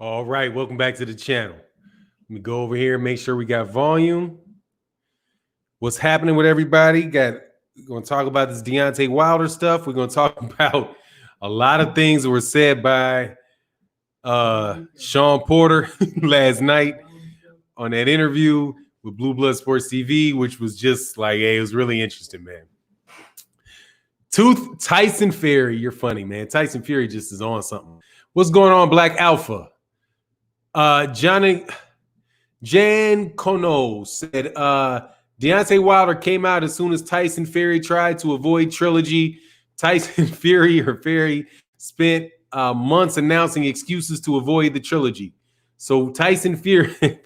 All right, welcome back to the channel. Let me go over here and make sure we got volume. What's happening with everybody? We're going to talk about this Deontay Wilder stuff. We're going to talk about a lot of things that were said by Sean Porter last night on that interview with Blue Blood Sports TV, which was just like, hey, it was really interesting, man. Tyson Fury, you're funny, man. Tyson Fury just is on something. What's going on, Black Alpha? Jan Kono said Deontay Wilder came out as soon as Tyson Fury tried to avoid trilogy. Tyson Fury spent months announcing excuses to avoid the trilogy. So Tyson Fury,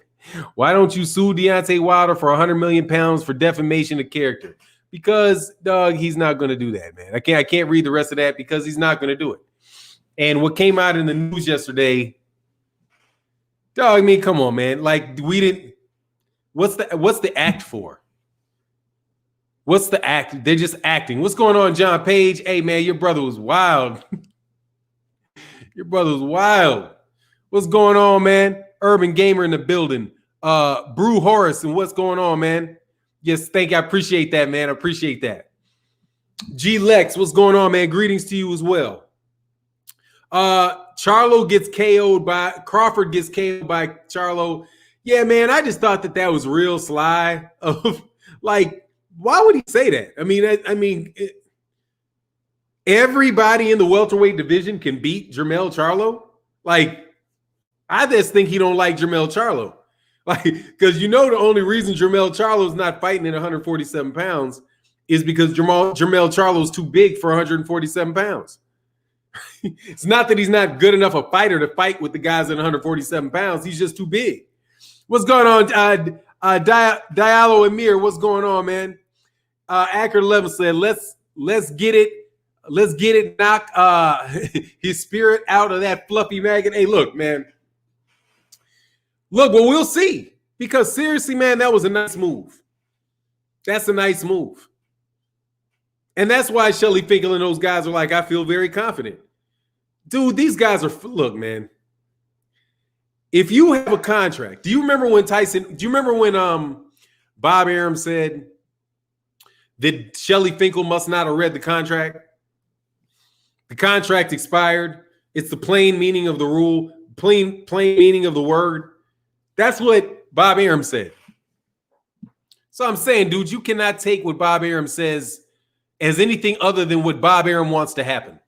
why don't you sue Deontay Wilder for 100 million pounds for defamation of character? Because, dog, he's not going to do that, man. I can't read the rest of that because he's not going to do it. And what came out in the news yesterday, dog, I mean, come on, man. Like, we didn't. What's the act for? What's the act? They're just acting. What's going on, John Page? Hey, man, your brother was wild. Your brother was wild. What's going on, man? Urban Gamer in the building. Brew Horace, and what's going on, man? Yes, thank you. I appreciate that, man. I appreciate that. G Lex, what's going on, man? Greetings to you as well. Charlo gets KO'd by Crawford gets KO'd by Charlo. Yeah, man, I just thought that was real sly. Of like, why would he say that? I mean, everybody in the welterweight division can beat Jermell Charlo. Like, I just think he don't like Jermell Charlo. Like, because the only reason Jermell Charlo is not fighting at 147 pounds is because Jermell Charlo is too big for 147 pounds. It's not that he's not good enough a fighter to fight with the guys at 147 pounds. He's just too big. What's going on, Diallo Amir? What's going on, man? Accurate 11 said, let's get it. Let's get it. Knock his spirit out of that fluffy maggot. Hey, look, man. Look, well, we'll see. Because seriously, man, that was a nice move. That's a nice move. And that's why Shelly Finkel and those guys are like, I feel very confident. Dude, these guys are, look, man. If you have a contract, do you remember when Bob Arum said that Shelly Finkel must not have read the contract? The contract expired. It's the plain meaning of the rule, plain meaning of the word. That's what Bob Arum said. So I'm saying, dude, you cannot take what Bob Arum says as anything other than what Bob Arum wants to happen.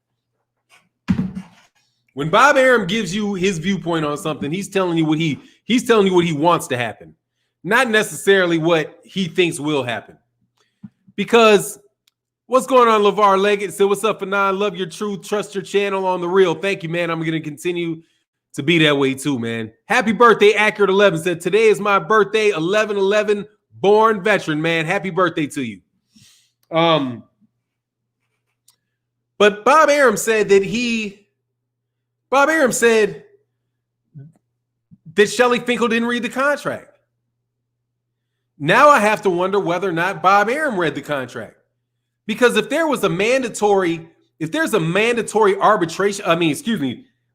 When Bob Arum gives you his viewpoint on something, he's telling you what he wants to happen, not necessarily what he thinks will happen. Because what's going on, LeVar Leggett? So what's up, Fanon? Love your truth. Trust your channel on the real. Thank you, man. I'm going to continue to be that way too, man. Happy birthday, Accurate 11 said, today is my birthday, 11/11, born veteran, man. Happy birthday to you. But Bob Arum said that Shelly Finkel didn't read the contract. Now I have to wonder whether or not Bob Arum read the contract. Because if there's a mandatory arbitration,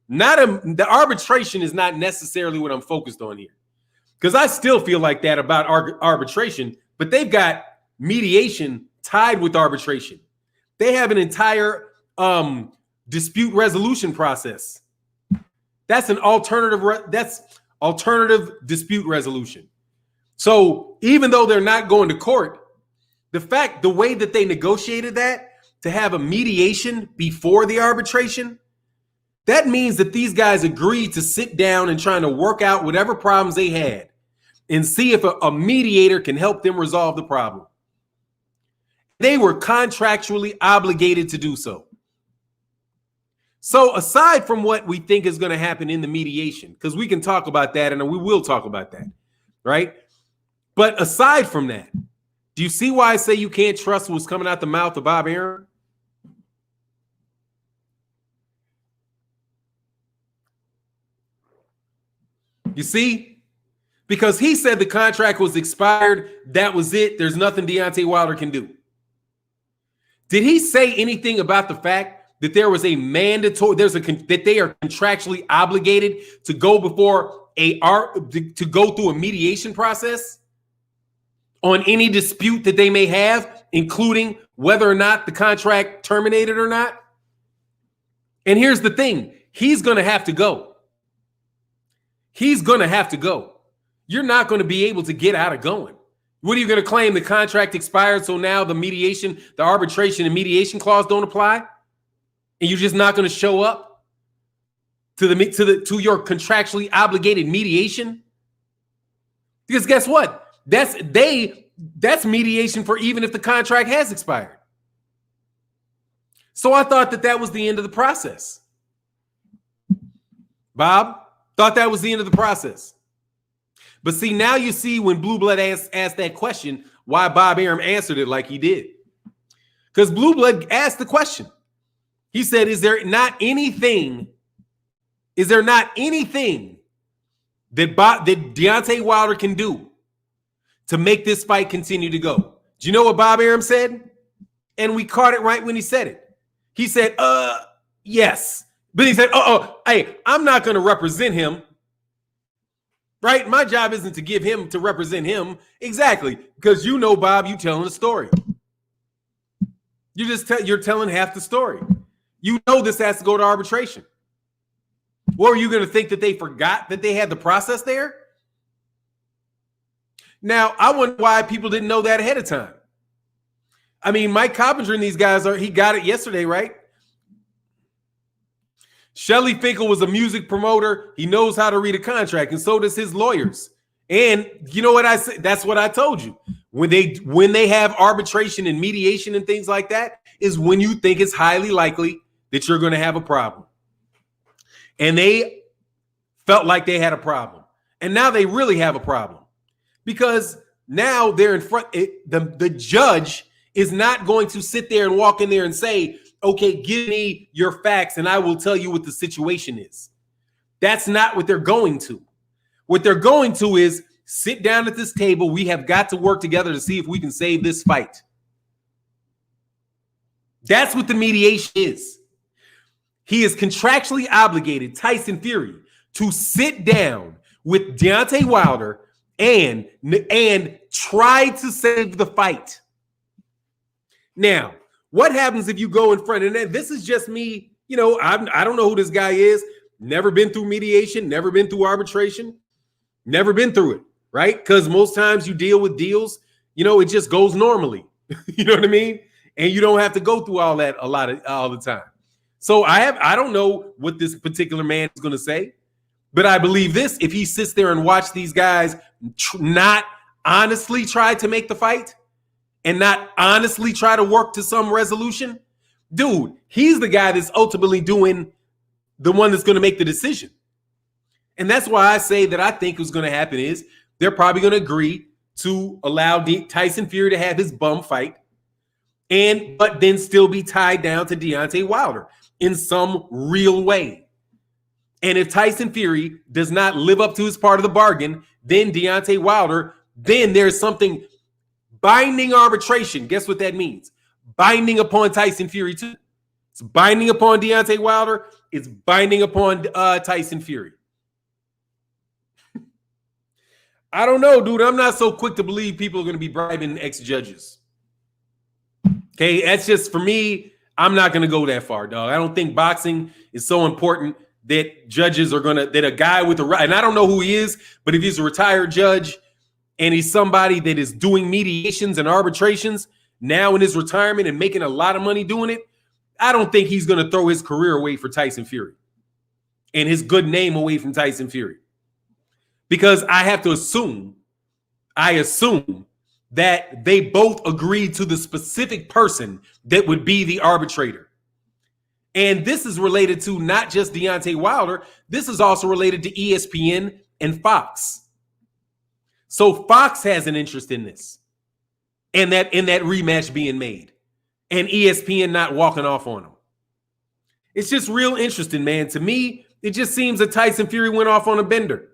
the arbitration is not necessarily what I'm focused on here. Because I still feel like that about arbitration, but they've got mediation tied with arbitration. They have an entire dispute resolution process. That's an alternative dispute resolution. So even though they're not going to court, the way that they negotiated that to have a mediation before the arbitration, that means that these guys agreed to sit down and trying to work out whatever problems they had and see if a mediator can help them resolve the problem. They were contractually obligated to do so. So aside from what we think is going to happen in the mediation, because we can talk about that and we will talk about that, right? But aside from that, do you see why I say you can't trust what's coming out the mouth of Bob Arum? You see? Because he said the contract was expired. That was it. There's nothing Deontay Wilder can do. Did he say anything about the fact that there was a mandatory, that they are contractually obligated to go before to go through a mediation process on any dispute that they may have, including whether or not the contract terminated or not. And here's the thing, he's going to have to go. He's going to have to go. You're not going to be able to get out of going. What are you going to claim? The contract expired, so now the mediation, the arbitration and mediation clause don't apply? And you're just not going to show up to your contractually obligated mediation? Because guess what? That's mediation for even if the contract has expired. So I thought that was the end of the process. Bob thought that was the end of the process. But see, now you see when Blue Blood asked that question, why Bob Arum answered it like he did. Because Blue Blood asked the question. He said, is there not anything that Deontay Wilder can do to make this fight continue to go? Do you know what Bob Arum said? And we caught it right when he said it. He said, yes. But he said, hey, I'm not going to represent him. Right? My job isn't to represent him. Exactly. Because you know, Bob, you telling the story. You're telling half the story. You know this has to go to arbitration. Or are you going to think that they forgot that they had the process there? Now, I wonder why people didn't know that ahead of time. I mean, Mike Coppinger and these guys he got it yesterday, right? Shelly Finkel was a music promoter. He knows how to read a contract, and so does his lawyers. And you know what I said? That's what I told you. When they have arbitration and mediation and things like that, is when you think it's highly likely that you're going to have a problem. And they felt like they had a problem. And now they really have a problem. Because now they're in front. The judge is not going to sit there and walk in there and say, okay, give me your facts and I will tell you what the situation is. That's not what they're going to. What they're going to is sit down at this table. We have got to work together to see if we can save this fight. That's what the mediation is. He is contractually obligated, Tyson Fury, to sit down with Deontay Wilder and try to save the fight. Now, what happens if you go in front? And this is just me, I don't know who this guy is. Never been through mediation, never been through arbitration, never been through it, right? Because most times you deal with deals, it just goes normally. You know what I mean? And you don't have to go through all that all the time. So I don't know what this particular man is going to say, but I believe this: if he sits there and watch these guys not honestly try to make the fight and not honestly try to work to some resolution, dude, he's the guy that's ultimately doing the one that's going to make the decision. And that's why I say that I think what's going to happen is they're probably going to agree to allow Tyson Fury to have his bum fight, but then still be tied down to Deontay Wilder in some real way. And if Tyson Fury does not live up to his part of the bargain, then Deontay Wilder, then there's something binding arbitration. Guess what that means? Binding upon Tyson Fury too. It's binding upon Deontay Wilder. It's binding upon Tyson Fury. I don't know, dude. I'm not so quick to believe people are going to be bribing ex-judges. Okay, that's just, for me, I'm not going to go that far, dog. I don't think boxing is so important that judges are going to, that a guy with and I don't know who he is, but if he's a retired judge and he's somebody that is doing mediations and arbitrations now in his retirement and making a lot of money doing it, I don't think he's going to throw his career away for Tyson Fury and his good name away from Tyson Fury. Because I have to assume that they both agreed to the specific person that would be the arbitrator. And this is related to not just Deontay Wilder. This is also related to ESPN and Fox. So Fox has an interest in this and that rematch being made and ESPN not walking off on them. It's just real interesting, man. To me, it just seems that Tyson Fury went off on a bender.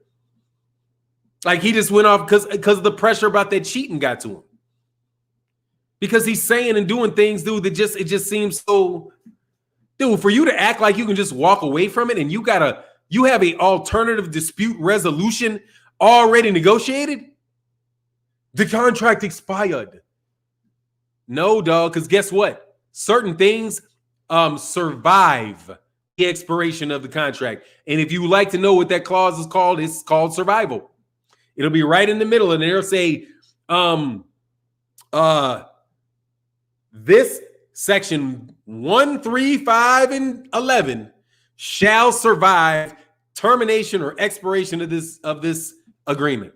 Like he just went off because the pressure about that cheating got to him. Because he's saying and doing things, dude, that it just seems so, Dude, for you to act like you can just walk away from it and you have a alternative dispute resolution already negotiated? The contract expired. No, dog, because guess what? Certain things survive the expiration of the contract. And if you would like to know what that clause is called, it's called survival. It'll be right in the middle, and it'll say, this section 1, 3, 5, and 11 shall survive termination or expiration of this agreement,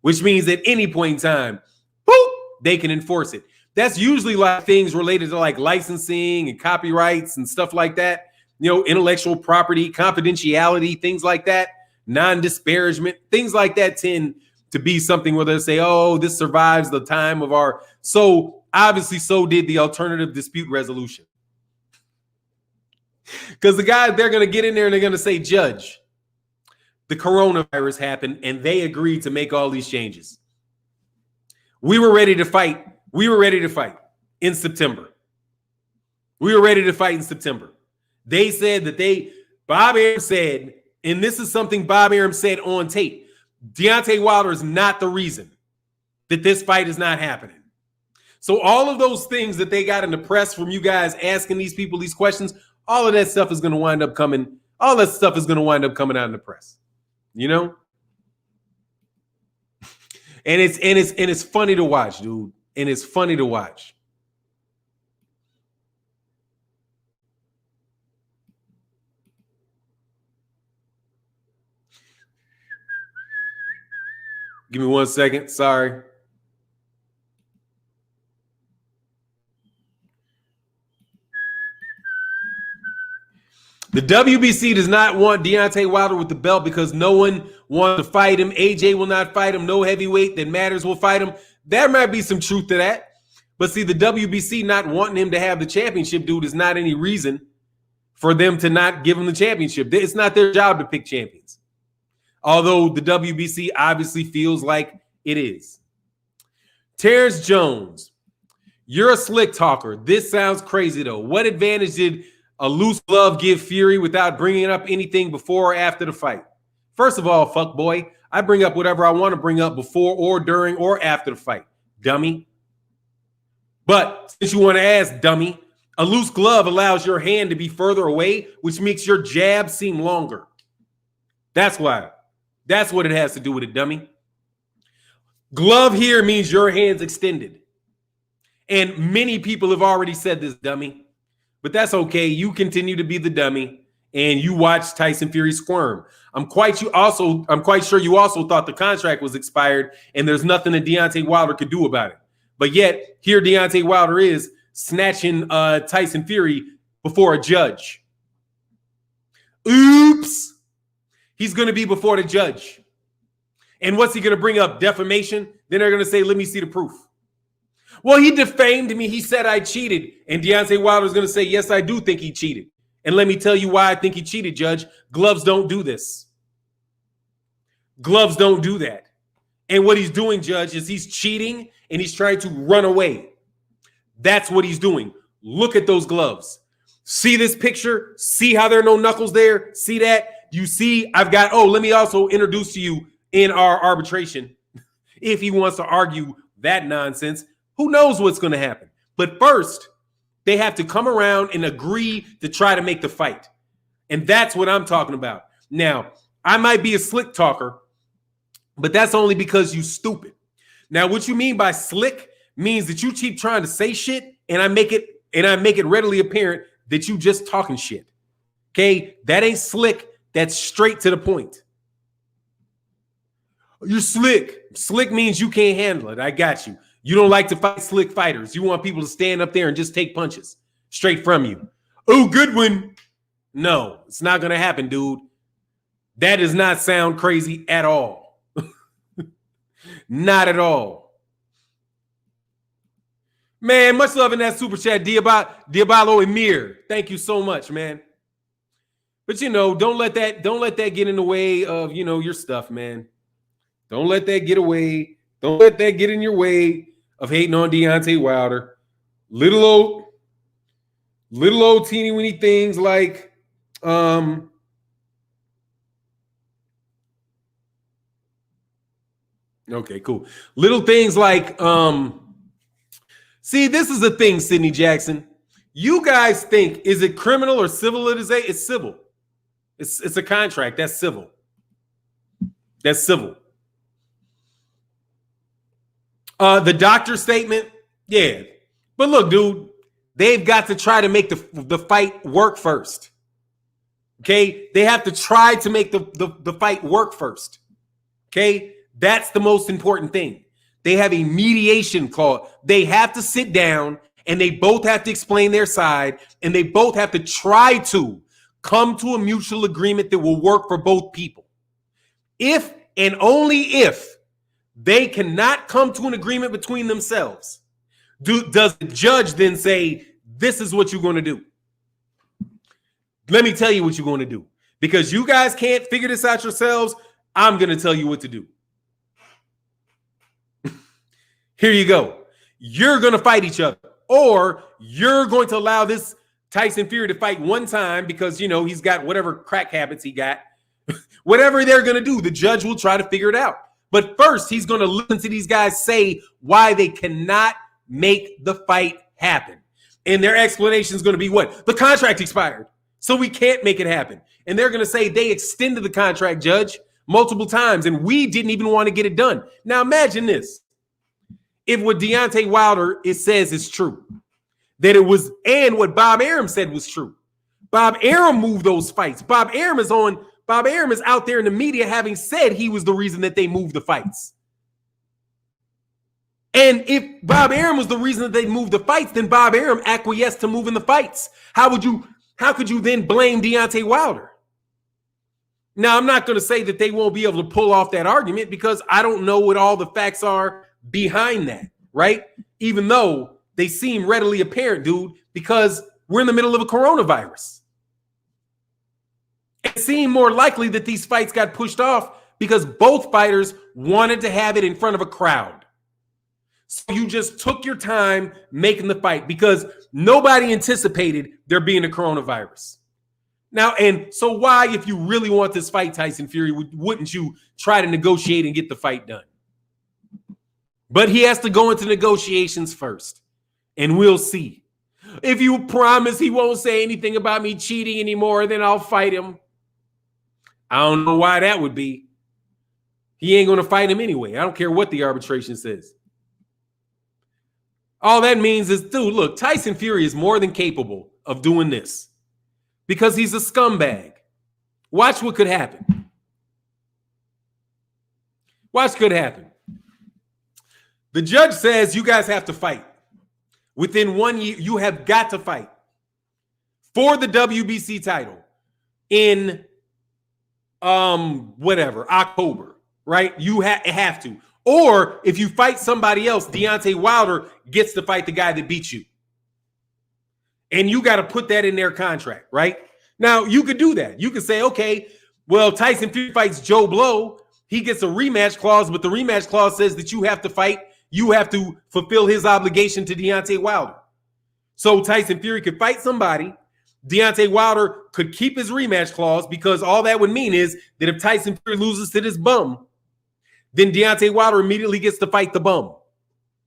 which means at any point in time, boop, they can enforce it. That's usually like things related to like licensing and copyrights and stuff like that. You know, intellectual property, confidentiality, things like that, non-disparagement, things like that tend to be something where they say, oh, this survives the time of our. So obviously, so did the alternative dispute resolution. Because the guys, they're going to get in there and they're going to say, Judge, the coronavirus happened and they agreed to make all these changes. We were ready to fight. We were ready to fight in September. We were ready to fight in September. They said that Bob Arum said, and this is something Bob Arum said on tape, Deontay Wilder is not the reason that this fight is not happening. So all of those things that they got in the press from you guys asking these people these questions, all of that stuff is going to wind up coming. All that stuff is going to wind up coming out in the press, you know. And it's funny to watch, dude. And it's funny to watch. Give me 1 second. Sorry. The WBC does not want Deontay Wilder with the belt because no one wants to fight him. AJ will not fight him. No heavyweight that matters will fight him. There might be some truth to that. But see, the WBC not wanting him to have the championship, dude, is not any reason for them to not give him the championship. It's not their job to pick champions. Although the WBC obviously feels like it is. Terrance Jones, you're a slick talker. This sounds crazy, though. What advantage did a loose glove give Fury without bringing up anything before or after the fight? First of all, fuck boy, I bring up whatever I want to bring up before or during or after the fight, dummy. But since you want to ask, dummy, a loose glove allows your hand to be further away, which makes your jab seem longer. That's why. That's what it has to do with it, dummy. Glove here means your hand's extended. And many people have already said this, dummy. But that's okay. You continue to be the dummy, and you watch Tyson Fury squirm. I'm quite sure you also thought the contract was expired, and there's nothing that Deontay Wilder could do about it. But yet, here Deontay Wilder is snatching Tyson Fury before a judge. Oops. He's going to be before the judge. And what's he going to bring up? Defamation? Then they're going to say, let me see the proof. Well, he defamed me. He said I cheated. And Deontay Wilder is going to say, yes, I do think he cheated. And let me tell you why I think he cheated, Judge. Gloves don't do this. Gloves don't do that. And what he's doing, Judge, is he's cheating and he's trying to run away. That's what he's doing. Look at those gloves. See this picture? See how there are no knuckles there? See that? You see, I've got, let me also introduce to you in our arbitration, if he wants to argue that nonsense, who knows what's going to happen. But first, they have to come around and agree to try to make the fight. And that's what I'm talking about. Now, I might be a slick talker, but that's only because you stupid. Now, what you mean by slick means that you keep trying to say shit and I make it readily apparent that you just talking shit. Okay? That ain't slick. That's straight to the point. You're slick. Slick means you can't handle it. I got you. You don't like to fight slick fighters. You want people to stand up there and just take punches straight from you. Oh, good one. No, it's not going to happen, dude. That does not sound crazy at all. Not at all. Man, much love in that super chat, Diabalo Emir. Thank you so much, man. But don't let that get in the way of your stuff, man. Don't let that get away. Don't let that get in your way of hating on Deontay Wilder. Little Little old teeny weeny things like okay, cool. Little things like see, this is the thing, Sidney Jackson. You guys think, is it criminal or civil? It's civil. It's a contract. That's civil. That's civil. The doctor statement, yeah. But look, dude, they've got to try to make the fight work first. Okay? They have to try to make the fight work first. Okay? That's the most important thing. They have a mediation clause. They have to sit down and they both have to explain their side and they both have to try to come to a mutual agreement that will work for both people. If and only if they cannot come to an agreement between themselves, does the judge then say, this is what you're going to do? Let me tell you what you're going to do. Because you guys can't figure this out yourselves, I'm going to tell you what to do. Here you go. You're going to fight each other. Or you're going to allow this Tyson Fury to fight one time because, you know, he's got whatever crack habits he got. Whatever they're going to do, the judge will try to figure it out. But first, he's going to listen to these guys say why they cannot make the fight happen. And their explanation is going to be what? The contract expired, so we can't make it happen. And they're going to say they extended the contract, judge, multiple times, and we didn't even want to get it done. Now imagine this. If what Deontay Wilder says is true, that it was, and what Bob Arum said was true. Bob Arum moved those fights. Bob Arum is out there in the media having said he was the reason that they moved the fights. And if Bob Arum was the reason that they moved the fights, then Bob Arum acquiesced to moving the fights. How could you then blame Deontay Wilder? Now, I'm not going to say that they won't be able to pull off that argument because I don't know what all the facts are behind that, right? Even though they seem readily apparent, dude, because we're in the middle of a coronavirus. It seemed more likely that these fights got pushed off because both fighters wanted to have it in front of a crowd. So you just took your time making the fight because nobody anticipated there being a coronavirus. Now, and so why, if you really want this fight, Tyson Fury, wouldn't you try to negotiate and get the fight done? But he has to go into negotiations first, and we'll see. If you promise he won't say anything about me cheating anymore, then I'll fight him. I don't know why that would be. He ain't going to fight him anyway. I don't care what the arbitration says. All that means is, dude, look, Tyson Fury is more than capable of doing this because he's a scumbag. Watch what could happen. Watch what could happen. The judge says you guys have to fight. Within 1 year, you have got to fight for the WBC title in October, right? You have to. Or if you fight somebody else, Deontay Wilder gets to fight the guy that beat you. And you got to put that in their contract, right? Now, you could do that. You could say, okay, well, Tyson Fury fights Joe Blow. He gets a rematch clause, but the rematch clause says that you have to fight. You have to fulfill his obligation to Deontay Wilder. So Tyson Fury could fight somebody. Deontay Wilder could keep his rematch clause because all that would mean is that if Tyson Fury loses to this bum, then Deontay Wilder immediately gets to fight the bum,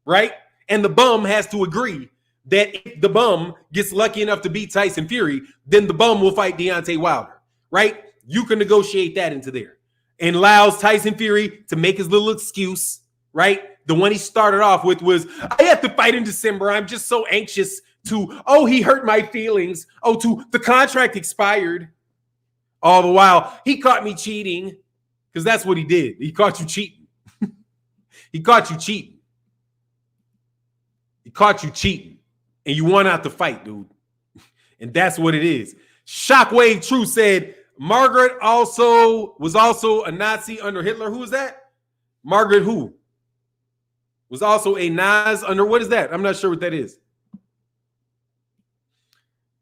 right? And the bum has to agree that if the bum gets lucky enough to beat Tyson Fury, then the bum will fight Deontay Wilder, right? You can negotiate that into there. And allows Tyson Fury to make his little excuse, right? The one he started off with was, I have to fight in December. I'm just so anxious to, oh, he hurt my feelings. Oh, to the contract expired. All the while, he caught me cheating because that's what he did. He caught you cheating. He caught you cheating. He caught you cheating. And you won out the fight, dude. And that's what it is. Shockwave True said, Margaret was also a Nazi under Hitler. Who is that? Margaret who? Was also a Nazi under, what is that? I'm not sure what that is.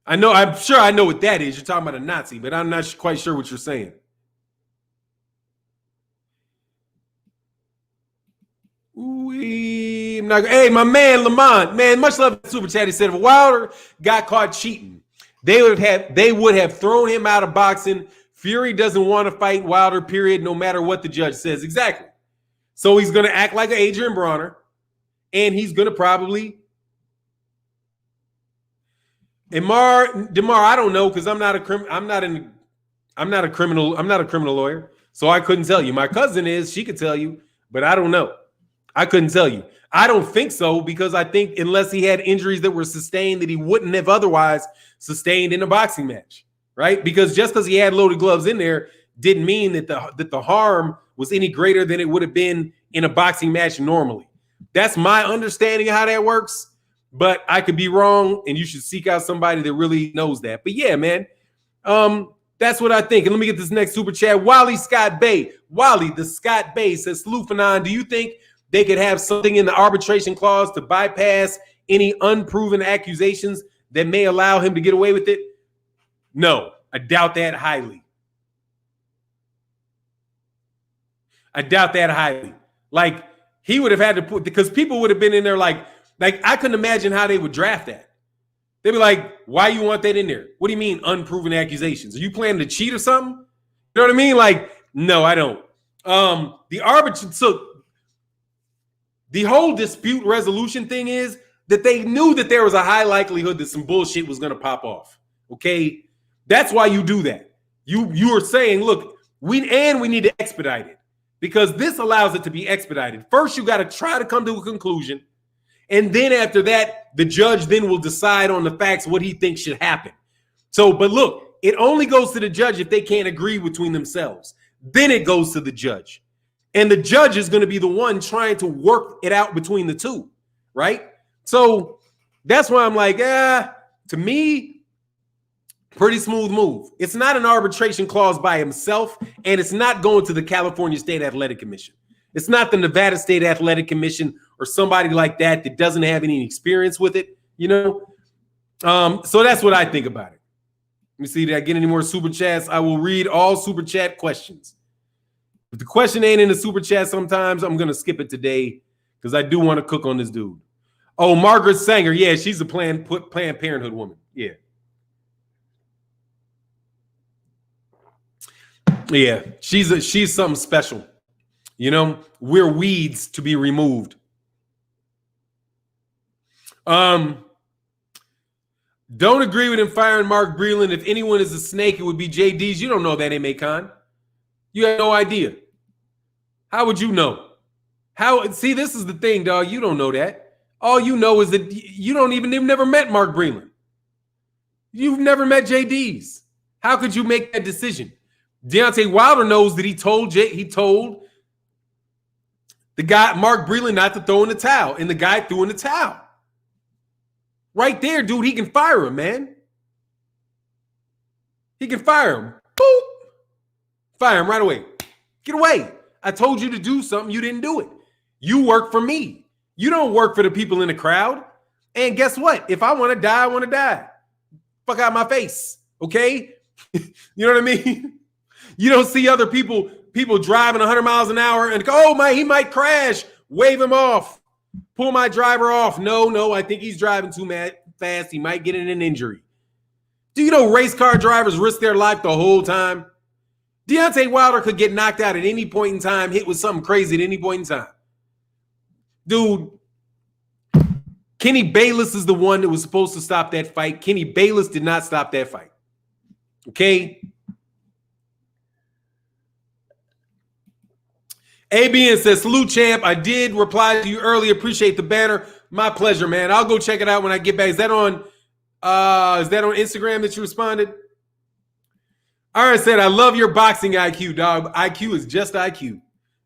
I'm sure I know what that is. You're talking about a Nazi, but I'm not quite sure what you're saying. Ooh, Hey, my man Lamont, man, much love to Super Chat. He said if Wilder got caught cheating, they would have thrown him out of boxing. Fury doesn't want to fight Wilder, period, no matter what the judge says. Exactly. So he's going to act like an Adrian Bronner, and he's going to probably DeMar, I don't know, because I'm not a criminal lawyer, so I couldn't tell you. My cousin is, she could tell you, but I don't know. I couldn't tell you. I don't think so, because I think unless he had injuries that were sustained that he wouldn't have otherwise sustained in a boxing match, right? Because just because he had loaded gloves in there didn't mean that the harm was any greater than it would have been in a boxing match normally. That's my understanding of how that works. But I could be wrong, and you should seek out somebody that really knows that. But yeah, man, that's what I think. And let me get this next super chat. Wali Scot Bey. Wali The Scot Bey says, Salute Fannon, do you think they could have something in the arbitration clause to bypass any unproven accusations that may allow him to get away with it? No, I doubt that highly. I doubt that highly. Like, he would have had to put, because people would have been in there like I couldn't imagine how they would draft that. They'd be like, why you want that in there? What do you mean unproven accusations? Are you planning to cheat or something? You know what I mean? Like, no, I don't. So the whole dispute resolution thing is that they knew that there was a high likelihood that some bullshit was going to pop off. Okay? That's why you do that. You are saying, look, we need to expedite it, because this allows it to be expedited. First, you got to try to come to a conclusion. And then after that, the judge then will decide on the facts what he thinks should happen. So, but look, it only goes to the judge if they can't agree between themselves. Then it goes to the judge. And the judge is going to be the one trying to work it out between the two, right? So that's why I'm like, to me, pretty smooth move. It's not an arbitration clause by himself, and it's not going to the California State Athletic Commission. It's not the Nevada State Athletic Commission or somebody like that doesn't have any experience with it, you know? So that's what I think about it. Let me see, did I get any more super chats? I will read all super chat questions. If the question ain't in the super chat sometimes, I'm going to skip it today because I do want to cook on this dude. Oh, Margaret Sanger. Yeah, she's a Planned Parenthood woman. Yeah. Yeah, she's something special. You know, we're weeds to be removed. Don't agree with him firing Mark Breland. If anyone is a snake, it would be JD's. You don't know that, M.A. Khan. You have no idea. How would you know? See, this is the thing, dog. You don't know that. All you know is that you've never met Mark Breland. You've never met JD's. How could you make that decision? Deontay Wilder knows that he told the guy, Mark Breland, not to throw in the towel, and the guy threw in the towel. Right there, dude, he can fire him, man. He can fire him. Boop. Fire him right away. Get away. I told you to do something. You didn't do it. You work for me. You don't work for the people in the crowd. And guess what? If I want to die, I want to die. Fuck out my face. Okay? You know what I mean? You don't see other people driving 100 miles an hour and go, oh, my, he might crash. Wave him off. Pull my driver off. No, I think he's driving too fast. He might get in an injury. Do you know race car drivers risk their life the whole time? Deontay Wilder could get knocked out at any point in time, hit with something crazy at any point in time. Dude, Kenny Bayless is the one that was supposed to stop that fight. Kenny Bayless did not stop that fight. Okay? ABN says, salute, champ. I did reply to you earlier. Appreciate the banner. My pleasure, man. I'll go check it out when I get back. Is that on Instagram that you responded? Aaron said, I love your boxing IQ, dog. IQ is just IQ.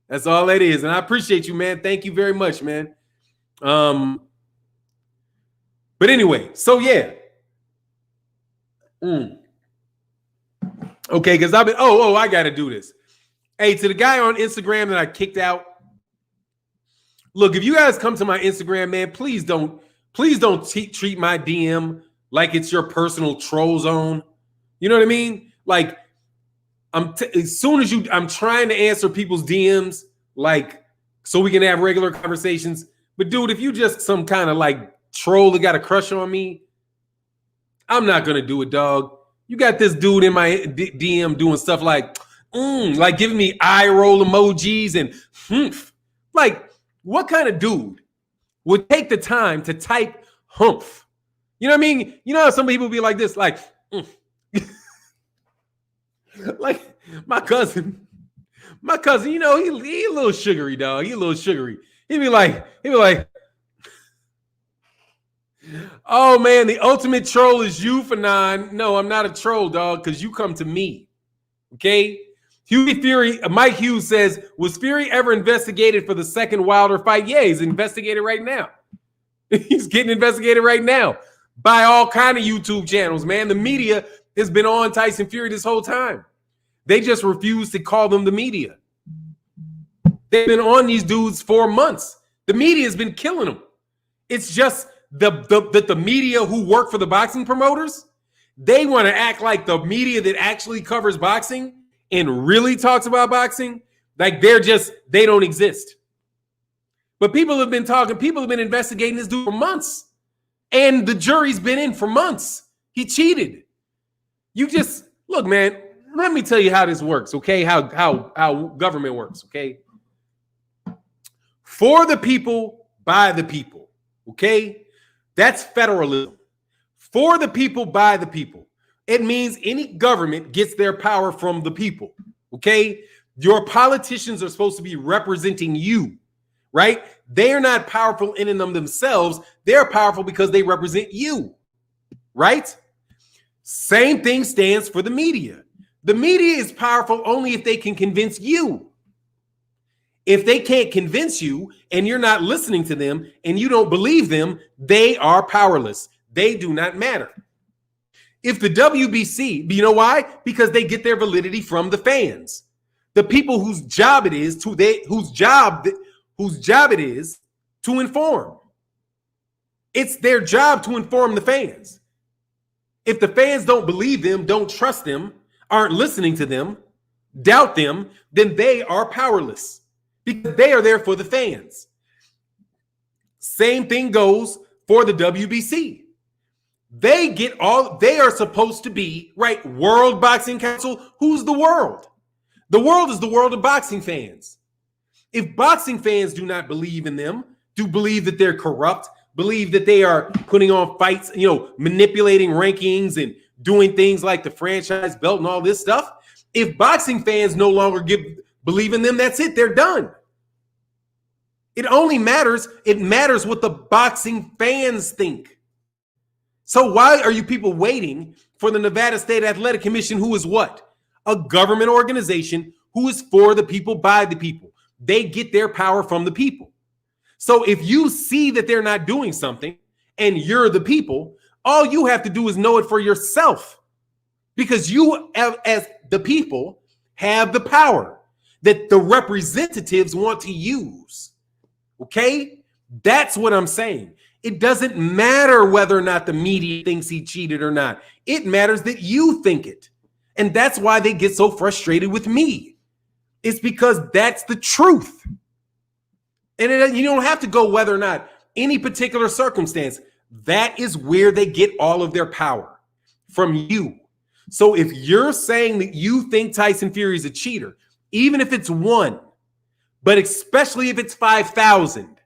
That's all that is. And I appreciate you, man. Thank you very much, man. But anyway, so yeah. Okay, because I've been, I got to do this. Hey, to the guy on Instagram that I kicked out, look, if you guys come to my Instagram, man, please don't treat my DM like it's your personal troll zone. You know what I mean? Like, I'm trying to answer people's DMs, like, so we can have regular conversations. But dude, if you just some kind of like troll that got a crush on me, I'm not gonna do it, dog. You got this dude in my DM doing stuff like giving me eye roll emojis and humph. Like, what kind of dude would take the time to type humph? You know what I mean? You know how some people be like this, like, like my cousin, you know, he a little sugary, dog. He a little sugary. He'd be like, oh man, the ultimate troll is you, Fannon. No, I'm not a troll, dog, because you come to me. Okay? Mike Hughes says, was Fury ever investigated for the second Wilder fight? Yeah, he's investigated right now. He's getting investigated right now by all kind of YouTube channels, man. The media has been on Tyson Fury this whole time. They just refuse to call them the media. They've been on these dudes for months. The media has been killing them. It's just the media who work for the boxing promoters, they want to act like the media that actually covers boxing and really talks about boxing, like they don't exist. But people have been investigating this dude for months. And the jury's been in for months. He cheated. You just, look, man, let me tell you how this works, okay? How government works, okay? For the people, by the people, okay? That's federalism. For the people, by the people. It means any government gets their power from the people, okay? Your politicians are supposed to be representing you, right? They are not powerful in and of themselves. They're powerful because they represent you, right? Same thing stands for the media. The media is powerful only if they can convince you. If they can't convince you and you're not listening to them and you don't believe them, they are powerless. They do not matter. If the WBC, you know why? Because they get their validity from the fans. The people whose job it is to inform. It's their job to inform the fans. If the fans don't believe them, don't trust them, aren't listening to them, doubt them, then they are powerless because they are there for the fans. Same thing goes for the WBC. They are supposed to be, right, World Boxing Council. Who's the world? The world is the world of boxing fans. If boxing fans do not believe in them, do believe that they're corrupt, believe that they are putting on fights, manipulating rankings and doing things like the franchise belt and all this stuff. If boxing fans no longer believe in them, that's it. They're done. It matters what the boxing fans think. So why are you people waiting for the Nevada State Athletic Commission, who is what? A government organization who is for the people, by the people. They get their power from the people. So if you see that they're not doing something and you're the people, all you have to do is know it for yourself, because you, as the people, have the power that the representatives want to use. Okay? That's what I'm saying. It doesn't matter whether or not the media thinks he cheated or not. It matters that you think it. And that's why they get so frustrated with me. It's because that's the truth. And you don't have to go whether or not any particular circumstance. That is where they get all of their power, from you. So if you're saying that you think Tyson Fury is a cheater, even if it's 1, but especially if it's 5,000,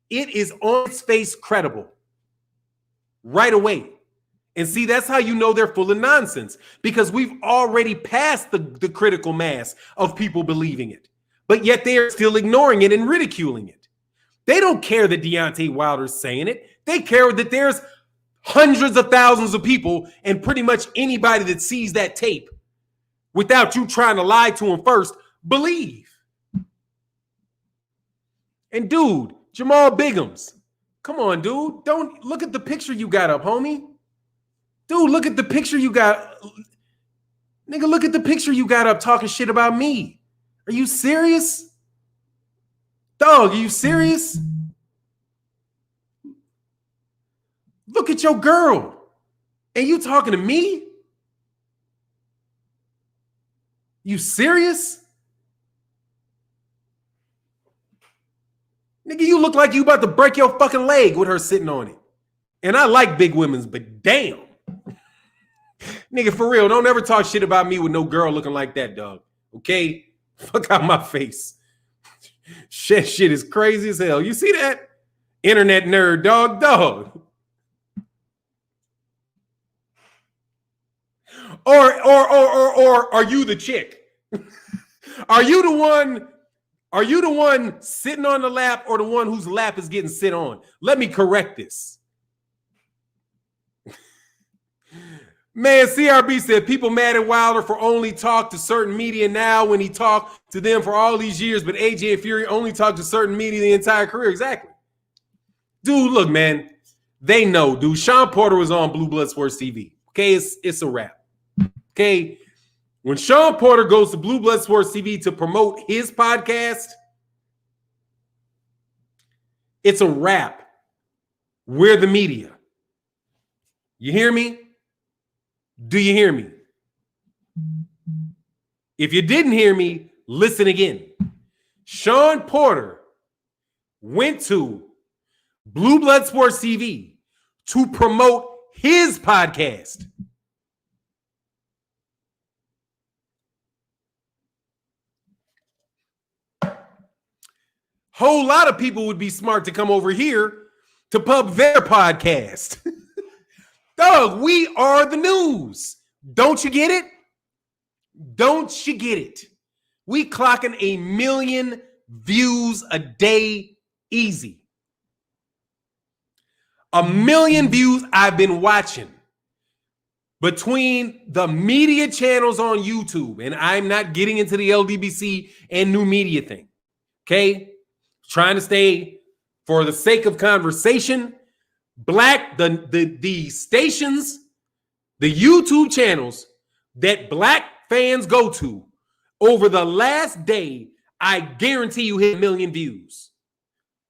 it is on its face credible right away. And see, that's how you know they're full of nonsense, because we've already passed the critical mass of people believing it, but yet they're still ignoring it and ridiculing it. They don't care that Deontay Wilder's saying it. They care that there's hundreds of thousands of people, and pretty much anybody that sees that tape without you trying to lie to them first, believe. And dude, Jamal Biggums, come on, dude. Don't look at the picture you got up, homie. Dude, look at the picture you got. Nigga, look at the picture you got up talking shit about me. Are you serious? Dog, are you serious? Look at your girl. And you talking to me? You serious? Nigga, you look like you about to break your fucking leg with her sitting on it. And I like big women's, but damn. Nigga, for real, don't ever talk shit about me with no girl looking like that, dog. Okay? Fuck out my face. Shit is crazy as hell. You see that? Internet nerd, dog. Or are you the chick? Are you the one sitting on the lap or the one whose lap is getting sit on? Let me correct this. Man, CRB said people mad at Wilder for only talk to certain media now when he talked to them for all these years, but AJ and Fury only talked to certain media the entire career. Exactly. Dude, look, man, they know, dude. Sean Porter was on Blue Blood Sports TV. Okay, it's a wrap. Okay, when Sean Porter goes to Blue Blood Sports TV to promote his podcast, it's a wrap. We're the media. You hear me? Do you hear me? If you didn't hear me, listen again. Sean Porter went to Blue Blood Sports TV to promote his podcast. Whole lot of people would be smart to come over here to pub their podcast. Dog, we are the news. Don't you get it? Don't you get it? We clocking 1 million views a day easy. 1 million views I've been watching between the media channels on YouTube, and I'm not getting into the LDBC and new media thing. Okay? Trying to stay, for the sake of conversation, black, the stations, the YouTube channels that black fans go to over the last day, I guarantee you hit 1 million views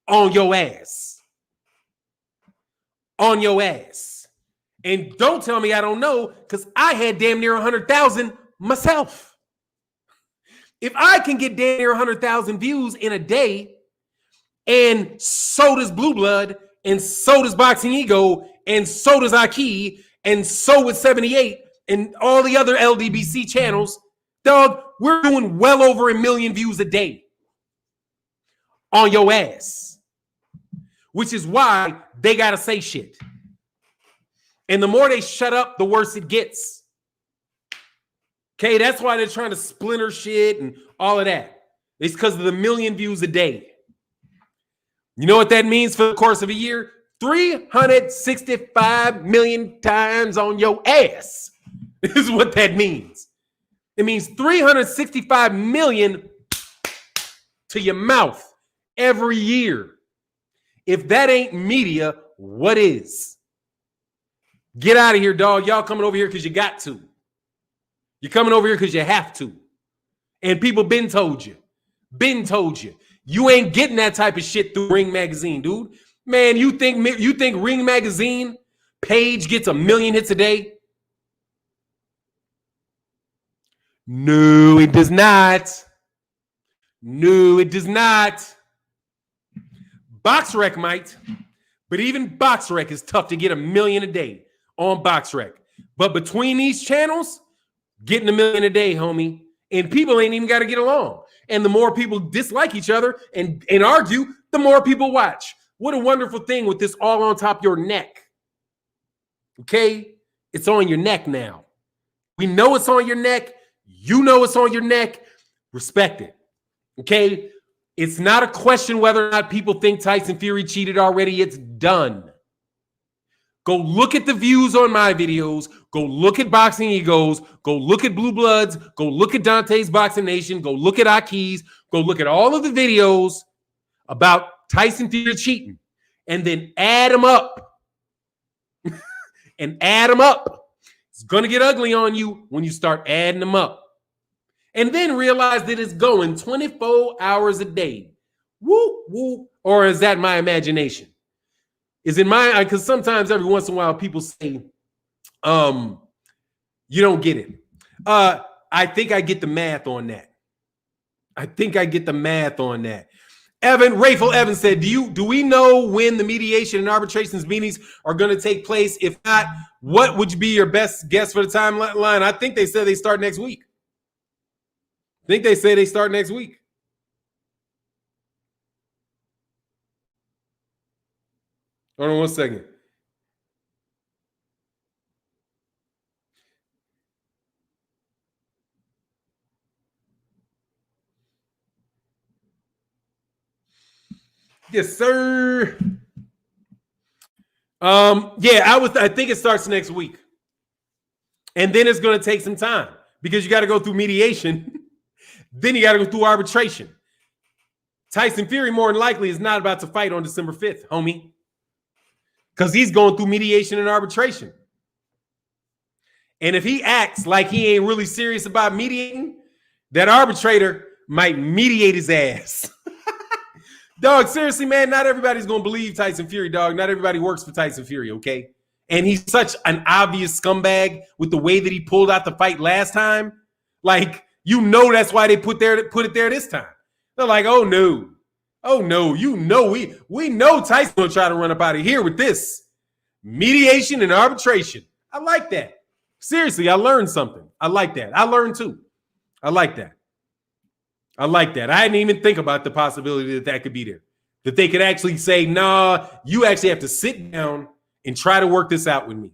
on your ass. On your ass. And don't tell me I don't know, because I had damn near 100,000 myself. If I can get damn near 100,000 views in a day, and so does Blue Blood, and so does Boxing Ego, and so does Aki, and so with 78, and all the other LDBC channels, dog, we're doing well over 1 million views a day on your ass. Which is why they got to say shit. And the more they shut up, the worse it gets. Okay, that's why they're trying to splinter shit and all of that. It's because of the 1 million views a day. You know what that means for the course of a year? 365 million times on your ass is what that means. It means 365 million to your mouth every year. If that ain't media, what is? Get out of here, dog. Y'all coming over here because you got to. You're coming over here because you have to. And people been told you. Been told you. You ain't getting that type of shit through Ring Magazine, dude. Man, you think Ring Magazine page gets 1 million hits a day? No, it does not. No, it does not. BoxRec might, but even BoxRec is tough to get 1 million a day on BoxRec. But between these channels, getting 1 million a day, homie, and people ain't even got to get along. And the more people dislike each other and argue, the more people watch. What a wonderful thing with this all on top of your neck. Okay? It's on your neck now. We know it's on your neck. You know it's on your neck. Respect it. Okay? It's not a question whether or not people think Tyson Fury cheated already. It's done. Go look at the views on my videos. Go look at Boxing Egos. Go look at Blue Bloods. Go look at Dante's Boxing Nation. Go look at Aki's. Go look at all of the videos about Tyson Fury cheating. And then add them up. And add them up. It's going to get ugly on you when you start adding them up. And then realize that it's going 24 hours a day. Whoop, whoop. Or is that my imagination? Is it my, because sometimes every once in a while people say, you don't get it. I think I get the math on that. I think I get the math on that. Rafael Evans said, do we know when the mediation and arbitrations meetings are going to take place? If not, what would be your best guess for the timeline? I think they said they start next week. Hold on 1 second. Yes, sir. I think it starts next week. And then it's going to take some time because you got to go through mediation. Then you got to go through arbitration. Tyson Fury more than likely is not about to fight on December 5th, homie. Because he's going through mediation and arbitration. And if he acts like he ain't really serious about mediating, that arbitrator might mediate his ass. Dog, seriously, man, not everybody's going to believe Tyson Fury, dog. Not everybody works for Tyson Fury, okay? And he's such an obvious scumbag with the way that he pulled out the fight last time. Like, you know that's why they put it there this time. They're like, oh, no. You know we know Tyson going to try to run up out of here with this. Mediation and arbitration. I like that. Seriously, I learned something. I like that. I learned too. I like that. I didn't even think about the possibility that could be there. That they could actually say, nah, you actually have to sit down and try to work this out with me.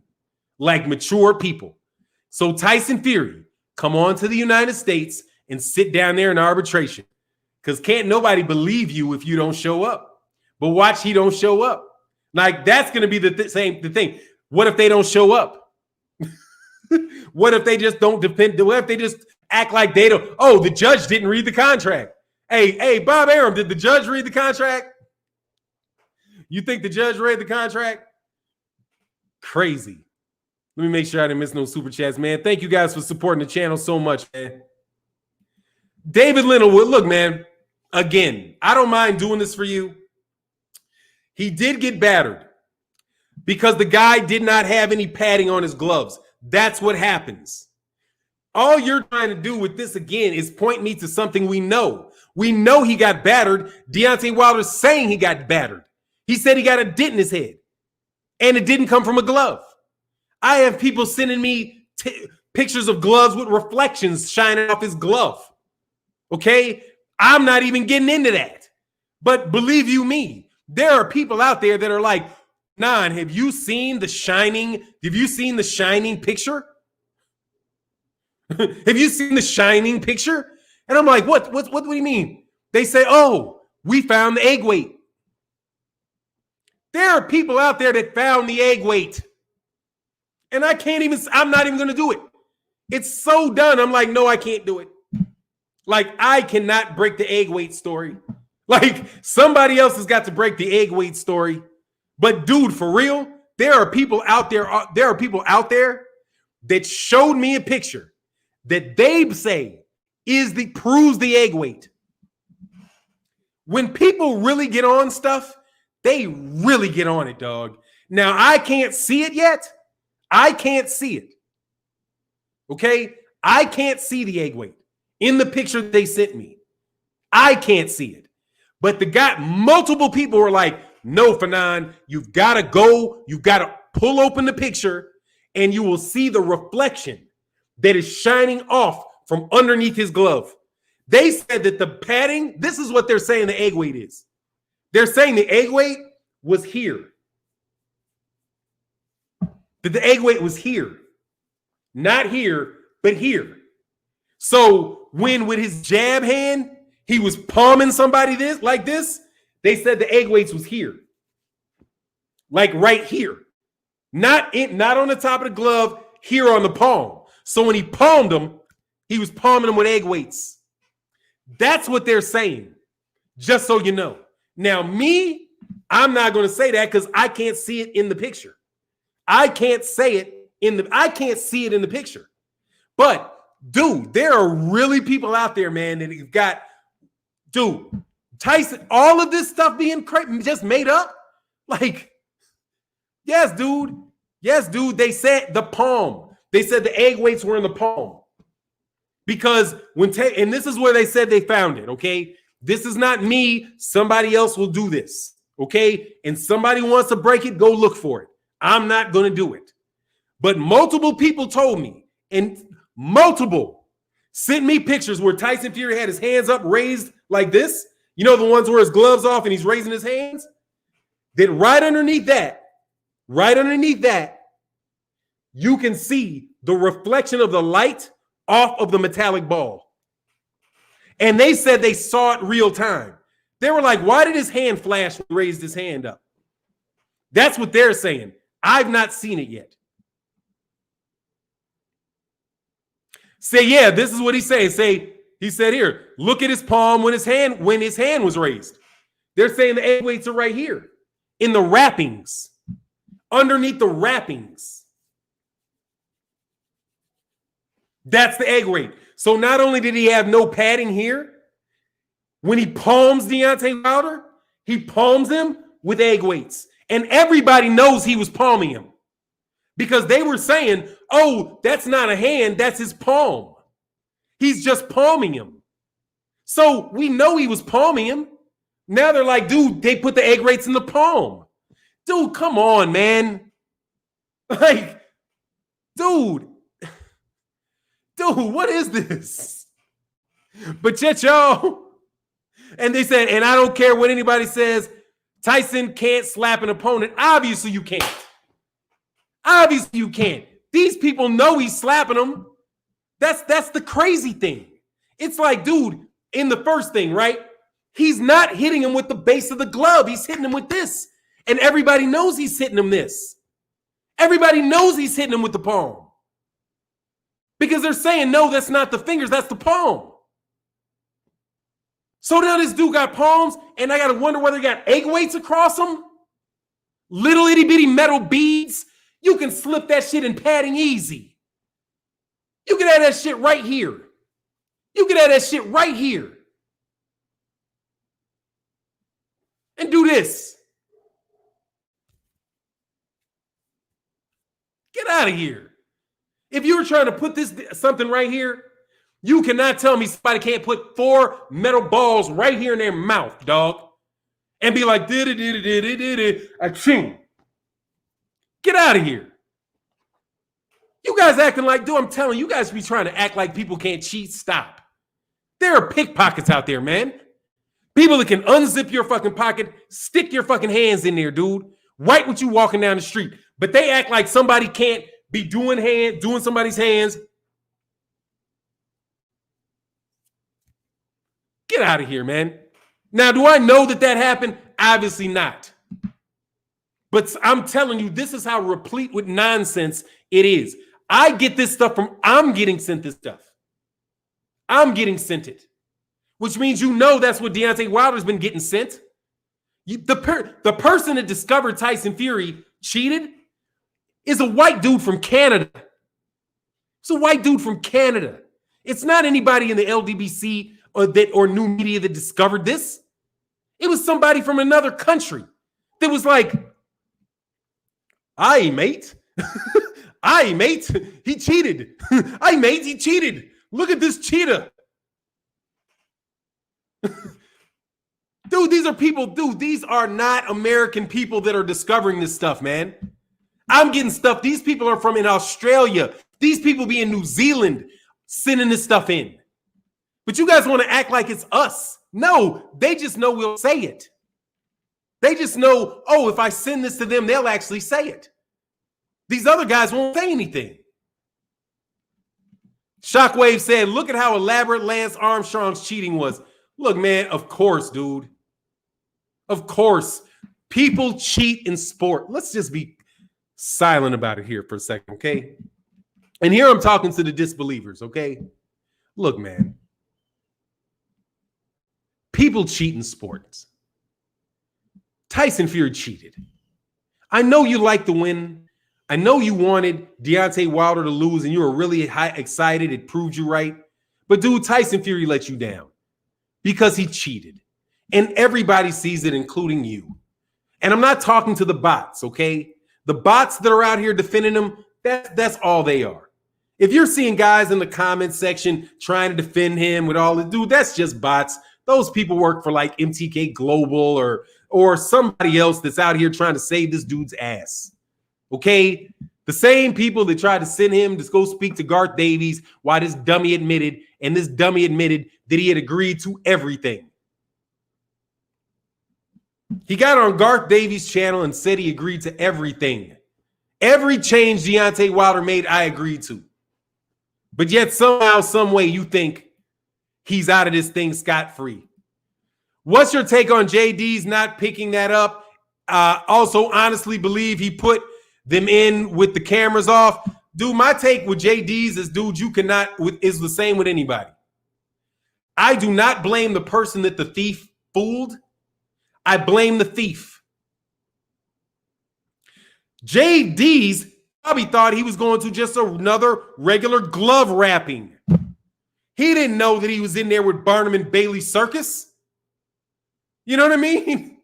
Like mature people. So Tyson Fury, come on to the United States and sit down there in arbitration. Because can't nobody believe you if you don't show up. But watch, he don't show up. Like, that's going to be the thing. What if they don't show up? What if they just don't depend? What if they just act like they don't? Oh, the judge didn't read the contract. Hey, Bob Arum, did the judge read the contract? You think the judge read the contract? Crazy. Let me make sure I didn't miss no super chats, man. Thank you guys for supporting the channel so much, man. David Littlewood, look, man, again, I don't mind doing this for you. He did get battered because the guy did not have any padding on his gloves. That's what happens. All you're trying to do with this, again, is point me to something we know. We know he got battered. Deontay Wilder's saying he got battered. He said he got a dent in his head, and it didn't come from a glove. I have people sending me pictures of gloves with reflections shining off his glove. Okay? I'm not even getting into that. But believe you me, there are people out there that are like, Nan, have you seen the Shining? Have you seen the Shining picture? Have you seen the Shining picture? And I'm like, what do you mean? They say, oh, we found the egg weight. There are people out there that found the egg weight. And I'm not even going to do it. It's so done. I'm like, no, I can't do it. Like, I cannot break the egg weight story. Like, somebody else has got to break the egg weight story. But dude, for real, there are people out there that showed me a picture that they say proves the egg weight. When people really get on stuff, they really get on it, dog. Now, I can't see it yet. I can't see it. Okay? I can't see the egg weight in the picture they sent me. I can't see it. But multiple people were like, no, Fannon, you've got to go. You've got to pull open the picture and you will see the reflection that is shining off from underneath his glove. They said that the padding, this is what they're saying the egg weight is. They're saying the egg weight was here. That the egg weight was here. Not here, but here. So when with his jab hand, he was palming somebody like this, they said the egg weights was here. Like right here. Not on the top of the glove, here on the palm. So when he palmed them, he was palming them with egg weights. That's what they're saying. Just so you know. Now, I'm not going to say that because I can't see it in the picture. I can't see it in the picture. But, dude, there are really people out there, man, that have got, dude, Tyson, all of this stuff being just made up? Like, yes, dude. Yes, dude. They said the palm. They said the egg weights were in the palm. Because and this is where they said they found it, okay? This is not me. Somebody else will do this, okay? And somebody wants to break it, go look for it. I'm not going to do it. But multiple people told me, and multiple sent me pictures where Tyson Fury had his hands up, raised like this. You know, the ones where his gloves off and he's raising his hands? Then right underneath that, you can see the reflection of the light off of the metallic ball. And they said they saw it real time. They were like, why did his hand flash when he raised his hand up? That's what they're saying. I've not seen it yet. Say, yeah, this is what he's saying. Say, he said here, look at his palm when his hand was raised. They're saying the egg weights are right here in the wrappings, underneath the wrappings. That's the egg weight. So not only did he have no padding here, when he palms Deontay Wilder, he palms him with egg weights. And everybody knows he was palming him because they were saying, oh, that's not a hand, that's his palm. He's just palming him. So we know he was palming him. Now they're like, dude, they put the egg weights in the palm. Dude, come on, man. Like, dude, what is this? But yet, y'all, and they said, and I don't care what anybody says, Tyson can't slap an opponent. Obviously, you can't. Obviously, you can't. These people know he's slapping them. That's the crazy thing. It's like, dude, in the first thing, right? He's not hitting him with the base of the glove. He's hitting him with this. And everybody knows he's hitting him this. Everybody knows he's hitting him with the palm. Because they're saying, no, that's not the fingers, that's the palm. So now this dude got palms, and I got to wonder whether he got egg weights across them. Little itty bitty metal beads. You can slip that shit in padding easy. You can have that shit right here. You can have that shit right here. And do this. Get out of here. If you were trying to put something right here, you cannot tell me somebody can't put 4 metal balls right here in their mouth, dog, and be like, aching. Get out of here. You guys acting like, dude, I'm telling you, you guys be trying to act like people can't cheat. Stop. There are pickpockets out there, man. People that can unzip your fucking pocket, stick your fucking hands in there, dude, right with you walking down the street. But they act like somebody can't be doing somebody's hands. Get out of here, man. Now, do I know that happened? Obviously not. But I'm telling you, this is how replete with nonsense it is. I get this stuff I'm getting sent this stuff. I'm getting sent it. Which means you know that's what Deontay Wilder's been getting sent. The person that discovered Tyson Fury cheated is a white dude from Canada. It's a white dude from Canada. It's not anybody in the LDBC or new media that discovered this. It was somebody from another country that was like, aye, mate. Aye, mate. He cheated. Aye, mate, he cheated. Look at this cheetah. Dude, these are people. Dude, these are not American people that are discovering this stuff, man. I'm getting stuff. These people are from in Australia. These people be in New Zealand sending this stuff in. But you guys want to act like it's us. No, they just know we'll say it. They just know, oh, if I send this to them, they'll actually say it. These other guys won't say anything. Shockwave said, look at how elaborate Lance Armstrong's cheating was. Look, man, of course, dude. Of course. People cheat in sport. Let's just be silent about it here for a second, okay? And here I'm talking to the disbelievers, okay? Look, man. People cheat in sports. Tyson Fury cheated. I know you like to win. I know you wanted Deontay Wilder to lose and you were really excited. It proved you right. But dude, Tyson Fury let you down because he cheated. And everybody sees it, including you. And I'm not talking to the bots, okay? The bots that are out here defending him, that's all they are. If you're seeing guys in the comment section trying to defend him with all the dude, that's just bots Those people work for like MTK Global or somebody else that's out here trying to save this dude's ass. Okay? The same people that tried to send him to go speak to Garth Davies while this dummy admitted that he had agreed to everything. He got on Garth Davies' channel and said he agreed to everything. Every change Deontay Wilder made, I agreed to. But yet somehow, some way, you think he's out of this thing scot-free. What's your take on JD's not picking that up? Also, honestly believe he put them in with the cameras off. Dude, my take with JD's is, dude, you cannot, is the same with anybody. I do not blame the person that the thief fooled. I blame the thief. JD's probably thought he was going to just another regular glove wrapping. He didn't know that he was in there with Barnum and Bailey Circus. You know what I mean?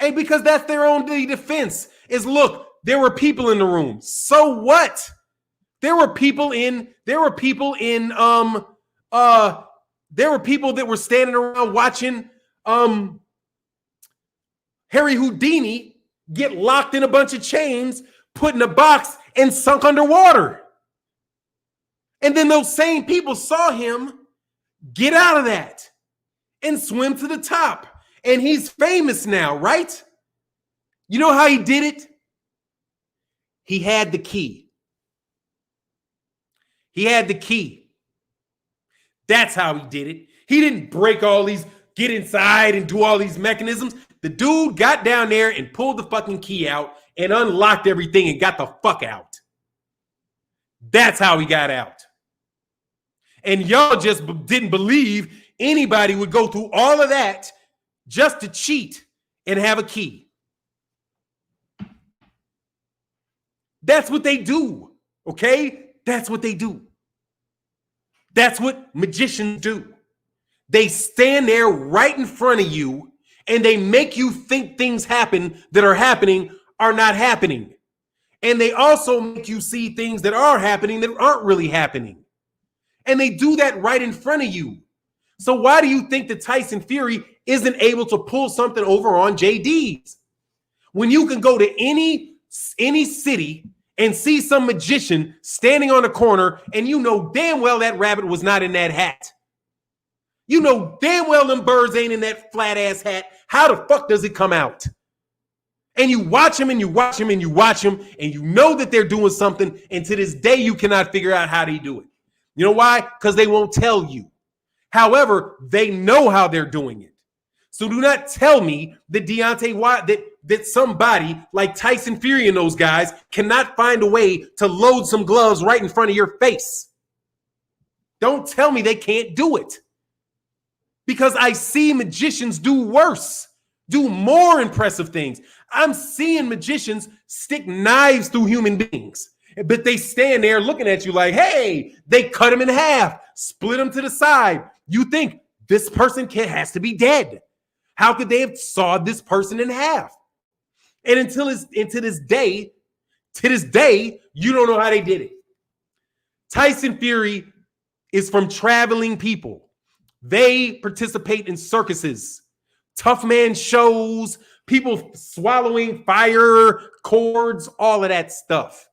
And because that's their own defense is, look, there were people in the room. So what? There were people that were standing around watching Harry Houdini get locked in a bunch of chains, put in a box, and sunk underwater. And then those same people saw him get out of that and swim to the top. And he's famous now, right? You know how he did it? He had the key. He had the key. That's how he did it. He didn't break all these, get inside and do all these mechanisms. The dude got down there and pulled the fucking key out and unlocked everything and got the fuck out. That's how he got out. And y'all just didn't believe anybody would go through all of that just to cheat and have a key. That's what they do, okay? That's what they do. That's what magicians do. They stand there right in front of you and they make you think things happen that are happening are not happening. And they also make you see things that are happening that aren't really happening. And they do that right in front of you. So why do you think that Tyson Fury isn't able to pull something over on JD's? When you can go to any city and see some magician standing on a corner and you know damn well that rabbit was not in that hat. You know damn well them birds ain't in that flat ass hat. How the fuck does it come out? And you watch him and you watch him and you watch him and you know that they're doing something, and to this day you cannot figure out how they do it. You know why? Because they won't tell you. However, they know how they're doing it. So do not tell me that that somebody like Tyson Fury and those guys cannot find a way to load some gloves right in front of your face. Don't tell me they can't do it. Because I see magicians do worse, do more impressive things. I'm seeing magicians stick knives through human beings, but they stand there looking at you like, hey, they cut them in half, split them to the side. You think this person has to be dead. How could they have sawed this person in half? And to this day, you don't know how they did it. Tyson Fury is from traveling people. They participate in circuses, tough man shows, people swallowing fire cords, all of that stuff.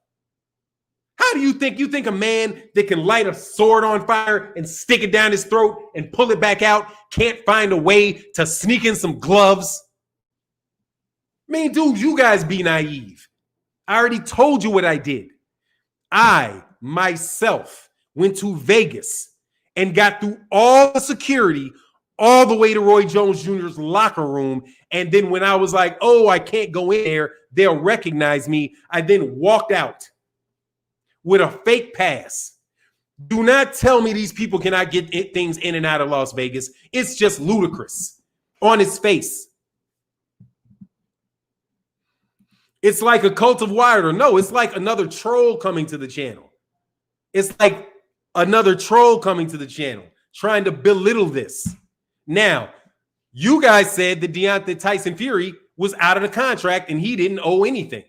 How do you think a man that can light a sword on fire and stick it down his throat and pull it back out can't find a way to sneak in some gloves? I mean, dude, you guys be naive. I already told you what I did. I, myself, went to Vegas and got through all the security all the way to Roy Jones Jr.'s locker room. And then when I was like, oh, I can't go in there, they'll recognize me, I then walked out with a fake pass. Do not tell me these people cannot get things in and out of Las Vegas. It's just ludicrous on its face. It's like a cult of Wilder. No, it's like another troll coming to the channel. It's like another troll coming to the channel, trying to belittle this. Now, you guys said that Tyson Fury was out of the contract and he didn't owe anything.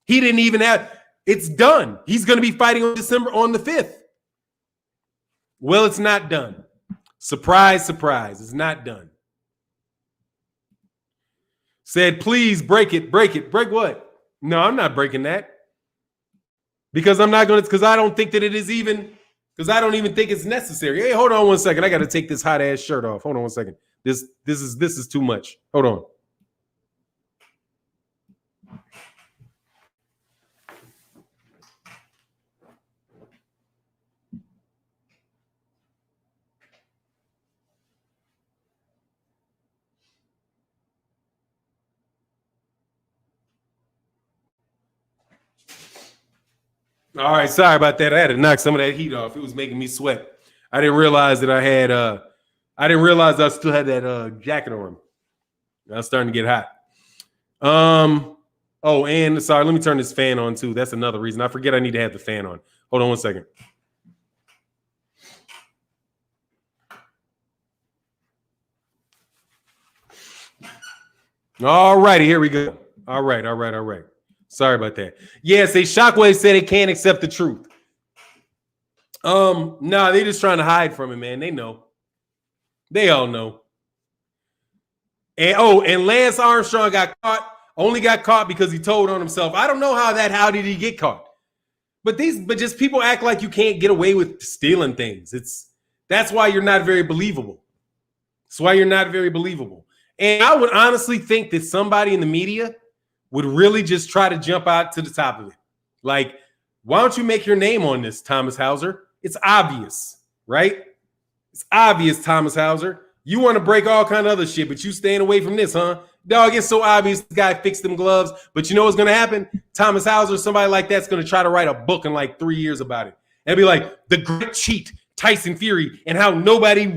He didn't even have, it's done. He's going to be fighting on December on the 5th. Well, it's not done. Surprise, surprise. It's not done. Said, please break it. Break it. Break what? No, I'm not breaking that. Because I'm not going to, because I don't think that it is even, because I don't even think it's necessary. Hey, hold on one second. I got to take this hot ass shirt off. Hold on one second. This is too much. Hold on. All right, sorry about that. I had to knock some of that heat off. It was making me sweat. I didn't realize that I didn't realize I still had that jacket on. I was starting to get hot. Oh, and sorry, let me turn this fan on too. That's another reason. I forget I need to have the fan on. Hold on one second. All righty, here we go. All right. Sorry about that. Yeah, say Shockwave said they can't accept the truth. No, they just trying to hide from it, man. They know. They all know. And Lance Armstrong got caught. Only got caught because he told on himself. I don't know how did he get caught? But just people act like you can't get away with stealing things. That's why you're not very believable. That's why you're not very believable. And I would honestly think that somebody in the media would really just try to jump out to the top of it. Like, why don't you make your name on this, Thomas Hauser? It's obvious, right? It's obvious, Thomas Hauser. You want to break all kind of other shit, but you staying away from this, huh? Dog, it's so obvious the guy fixed them gloves. But you know what's going to happen? Thomas Hauser, somebody like that's going to try to write a book in like 3 years about it. And be like, the great cheat, Tyson Fury, and how nobody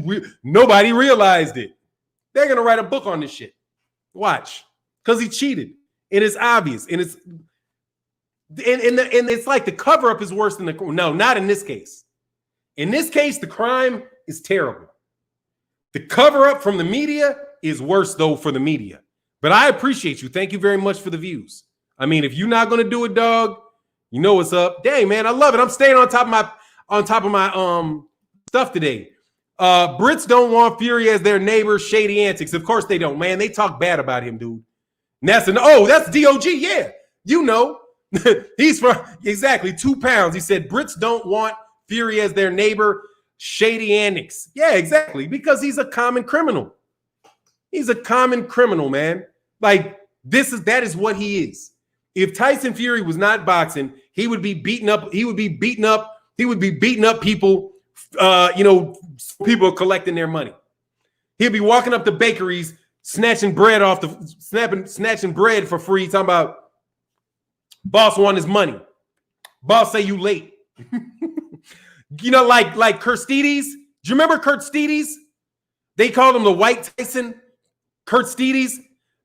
realized it. They're going to write a book on this shit. Watch. Because he cheated. It is obvious. And it's like the cover-up is worse than the... No, not in this case. In this case, the crime is terrible. The cover-up from the media is worse, though, for the media. But I appreciate you. Thank you very much for the views. I mean, if you're not going to do it, dog, you know what's up. Dang, man, I love it. I'm staying on top of my stuff today. Brits don't want Fury as their neighbor. Shady antics. Of course they don't, man. They talk bad about him, dude. That's DOG. Yeah, you know. He's from exactly 2 pounds. He said Brits don't want Fury as their neighbor. Shady antics. Yeah, exactly. Because he's a common criminal. He's a common criminal, man. Like that is what he is. If Tyson Fury was not boxing, he would be beating up. He would be beating up people. People collecting their money. He'd be walking up to bakeries, snatching bread snatching bread for free. Talking about boss want his money. Boss say you late. Like Kurstides. Do you remember Kurstides? They called him the White Tyson. Kurstides.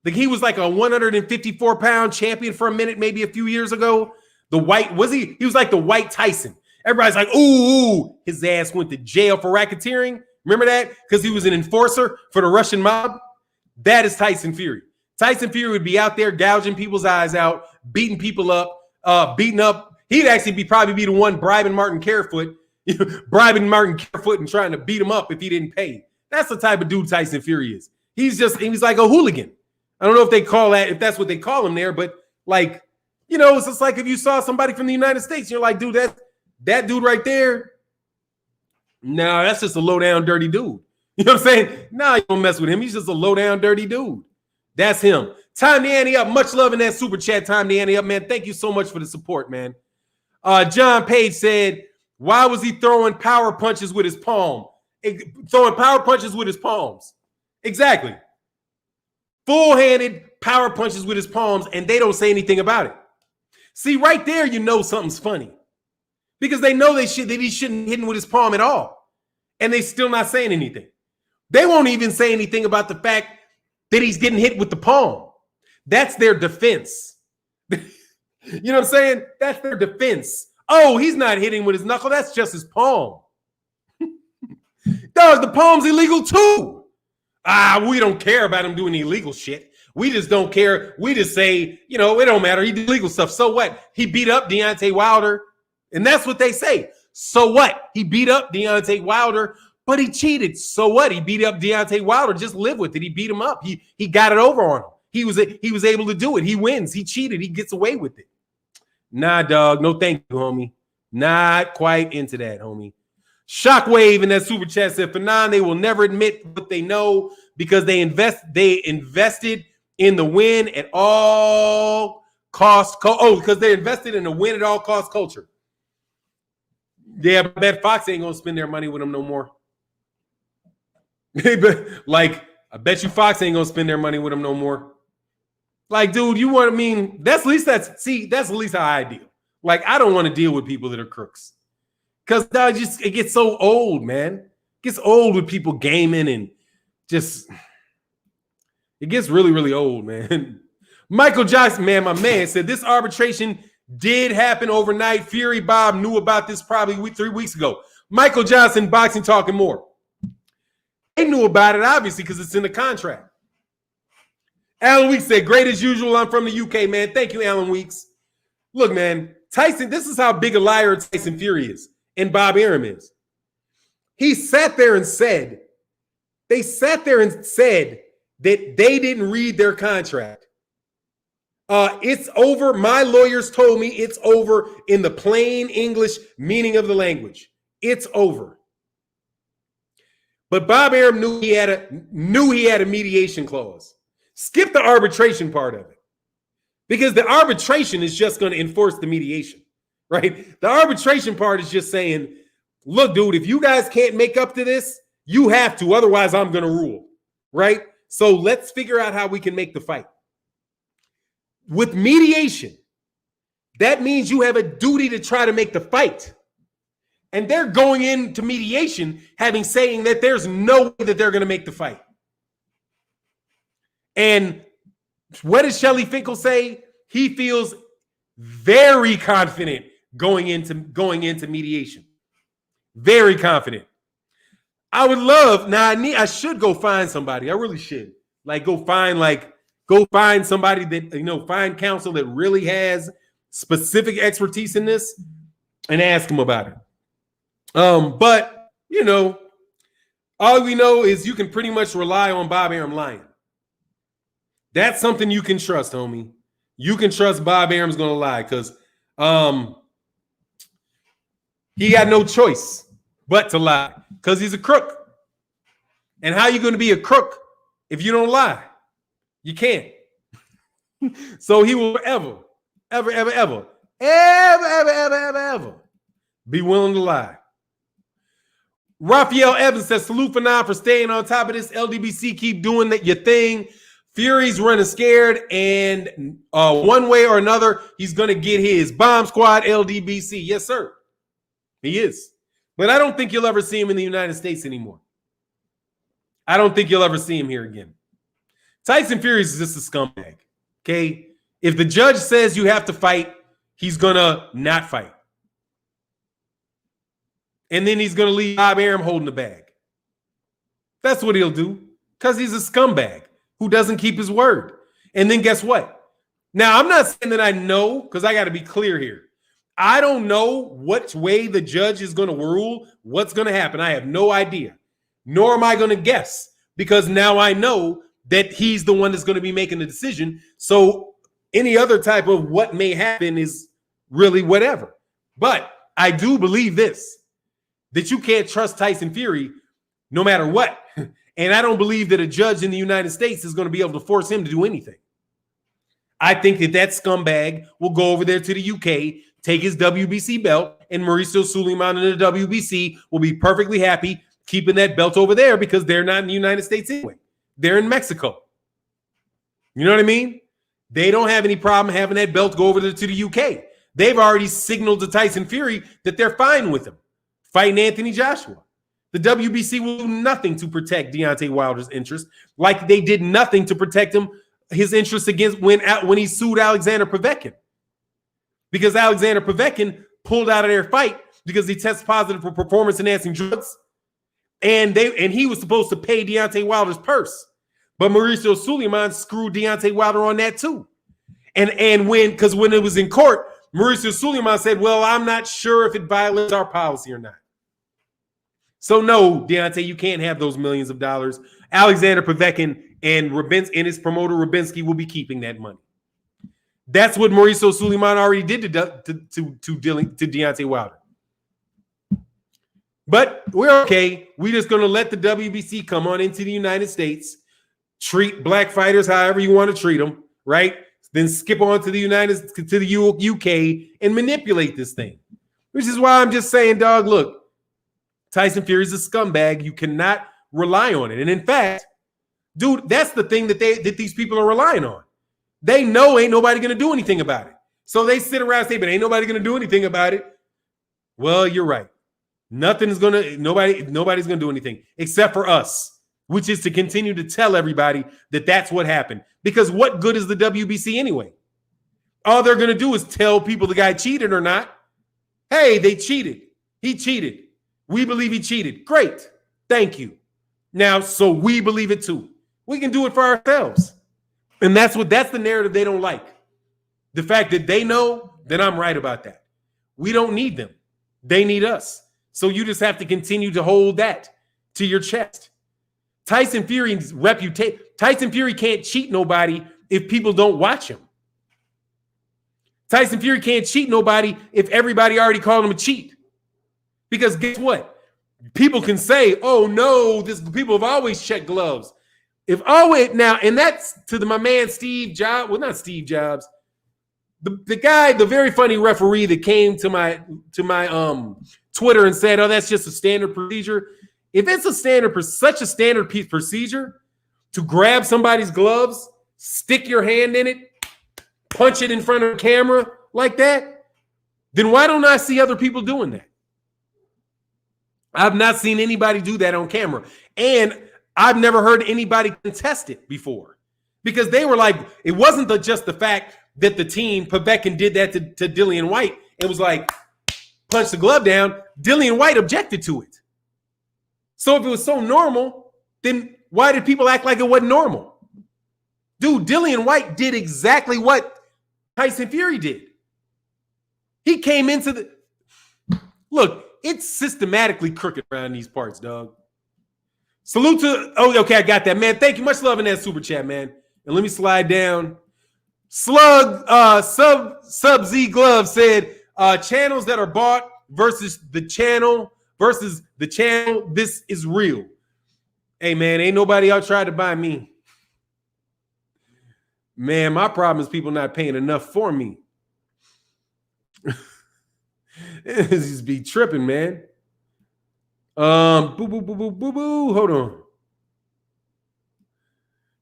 He was like a 154-pound champion for a minute, maybe a few years ago. He was like the White Tyson. Everybody's like, ooh, his ass went to jail for racketeering. Remember that? Because he was an enforcer for the Russian mob. That is Tyson Fury. Tyson Fury would be out there gouging people's eyes out, beating people up, He'd actually probably be the one bribing Martin Carefoot and trying to beat him up if he didn't pay. That's the type of dude Tyson Fury is. He's like a hooligan. I don't know if that's what they call him there, but like, it's just like if you saw somebody from the United States, you're like, dude, that dude right there. No, that's just a low down dirty dude. You know what I'm saying? Nah, you don't mess with him. He's just a low down dirty dude. That's him. Time the ante up. Much love in that super chat. Time the ante up, man. Thank you so much for the support, man. John Page said, why was he throwing power punches with his palm? Throwing power punches with his palms. Exactly. Full-handed power punches with his palms, and they don't say anything about it. See, right there, you know something's funny. Because they know that he shouldn't hit him with his palm at all. And they still not saying anything. They won't even say anything about the fact that he's getting hit with the palm. That's their defense. You know what I'm saying? That's their defense. Oh, he's not hitting with his knuckle. That's just his palm. Dog, the palm's illegal too. We don't care about him doing illegal shit. We just don't care. We just say, it don't matter. He did illegal stuff. So what? He beat up Deontay Wilder. And that's what they say. So what? He beat up Deontay Wilder, But he cheated. So what? He beat up Deontay Wilder. Just live with it. He beat him up. He got it over on him. He was able to do it. He wins. He cheated. He gets away with it. Nah, dog. No thank you, homie. Not quite into that, homie. Shockwave in that super chat said, Fannon, they will never admit what they know because they invested in the win at all costs. Because they invested in the win at all cost culture. Yeah, but I bet Fox ain't gonna spend their money with them no more. Like, I bet you Fox ain't gonna spend their money with them no more. Like, dude, you want to mean that's at least how I deal. Like, I don't want to deal with people that are crooks. Because it gets so old, man. It gets old with people gaming and just it gets really, really old, man. Michael Johnson, man, my man, said this arbitration did happen overnight. Fury Bob knew about this probably 3 weeks ago. Michael Johnson, Boxing Talking More. They knew about it, obviously, because it's in the contract. Alan Weeks said, great as usual. I'm from the UK, man. Thank you, Alan Weeks. Look, man, Tyson, this is how big a liar Tyson Fury is and Bob Arum is. He sat there and said, that they didn't read their contract. It's over. My lawyers told me it's over in the plain English meaning of the language. It's over. But Bob Arum knew he had a mediation clause. Skip the arbitration part of it. Because the arbitration is just going to enforce the mediation, right? The arbitration part is just saying, look, dude, if you guys can't make up to this, you have to. Otherwise, I'm going to rule, right? So let's figure out how we can make the fight. With mediation, that means you have a duty to try to make the fight. And they're going into mediation saying that there's no way that they're going to make the fight. And what does Shelly Finkel say? He feels very confident going into mediation. Very confident. I would love, I should go find somebody. I really should. Go find somebody that, find counsel that really has specific expertise in this and ask them about it. But, all we know is you can pretty much rely on Bob Arum lying. That's something you can trust, homie. You can trust Bob Arum's going to lie because he got no choice but to lie because he's a crook. And how are you going to be a crook if you don't lie? You can't. So he will ever be willing to lie. Rafael Evans says, salute Fannon for staying on top of this. LDBC, keep doing your thing. Fury's running scared, and one way or another, he's going to get his. Bombzquad LDBC. Yes, sir. He is. But I don't think you'll ever see him in the United States anymore. I don't think you'll ever see him here again. Tyson Fury is just a scumbag. Okay? If the judge says you have to fight, he's going to not fight. And then he's going to leave Bob Arum holding the bag. That's what he'll do because he's a scumbag who doesn't keep his word. And then guess what? Now, I'm not saying that I know because I got to be clear here. I don't know which way the judge is going to rule, what's going to happen. I have no idea, nor am I going to guess because now I know that he's the one that's going to be making the decision. So any other type of what may happen is really whatever. But I do believe this. That you can't trust Tyson Fury no matter what. And I don't believe that a judge in the United States is going to be able to force him to do anything. I think that scumbag will go over there to the UK, take his WBC belt, and Mauricio Sulaiman in the WBC will be perfectly happy keeping that belt over there because they're not in the United States anyway. They're in Mexico. You know what I mean? They don't have any problem having that belt go over to the UK. They've already signaled to Tyson Fury that they're fine with him fighting Anthony Joshua. The WBC will do nothing to protect Deontay Wilder's interest, like they did nothing to protect his interest against when he sued Alexander Povetkin. Because Alexander Povetkin pulled out of their fight because he tested positive for performance-enhancing drugs, and he was supposed to pay Deontay Wilder's purse. But Mauricio Sulaiman screwed Deontay Wilder on that too. And when it was in court, Mauricio Sulaiman said, well, I'm not sure if it violates our policy or not. So no, Deontay, you can't have those millions of dollars. Alexander Povetkin and his promoter Rubinsky will be keeping that money. That's what Mauricio Suleiman already did to Deontay Wilder. But we're okay. We're just going to let the WBC come on into the United States, treat black fighters however you want to treat them, right? Then skip on to the UK and manipulate this thing. Which is why I'm just saying, dog, look, Tyson Fury's a scumbag. You cannot rely on it. And in fact, dude, that's the thing that these people are relying on. They know ain't nobody going to do anything about it. So they sit around and say, but ain't nobody going to do anything about it. Well, you're right. Nobody's going to do anything except for us, which is to continue to tell everybody that that's what happened. Because what good is the WBC anyway? All they're going to do is tell people the guy cheated or not. Hey, they cheated. He cheated. We believe he cheated. Great. Thank you. Now, so we believe it too. We can do it for ourselves. And that's the narrative they don't like. The fact that they know that I'm right about that. We don't need them. They need us. So you just have to continue to hold that to your chest. Tyson Fury's reputation. Tyson Fury can't cheat nobody if people don't watch him. Tyson Fury can't cheat nobody if everybody already called him a cheat. Because guess what? People can say, oh no, people have always checked gloves. If always now, and that's to my man Steve Jobs. Well, not Steve Jobs. The guy, the very funny referee that came to my Twitter and said, "Oh, that's just a standard procedure." If it's such a standard procedure to grab somebody's gloves, stick your hand in it, punch it in front of the camera like that, then why don't I see other people doing that? I've not seen anybody do that on camera, and I've never heard anybody contest it before, because they were like, it wasn't just the fact that the team, Povetkin, did that to Dillian White. It was like, punch the glove down. Dillian White objected to it. So if it was so normal, then why did people act like it wasn't normal? Dude, Dillian White did exactly what Tyson Fury did. He came into the... Look, it's systematically crooked around these parts, dog. Salute to... Oh, okay, I got that, man. Thank you. Much love in that super chat, man. And let me slide down. Sub Z Glove said, channels that are bought versus the channel. This is real. Hey, man, ain't nobody out trying to buy me. Man, my problem is people not paying enough for me. It just be tripping, man. Boo, boo, boo, boo, boo, boo. Hold on.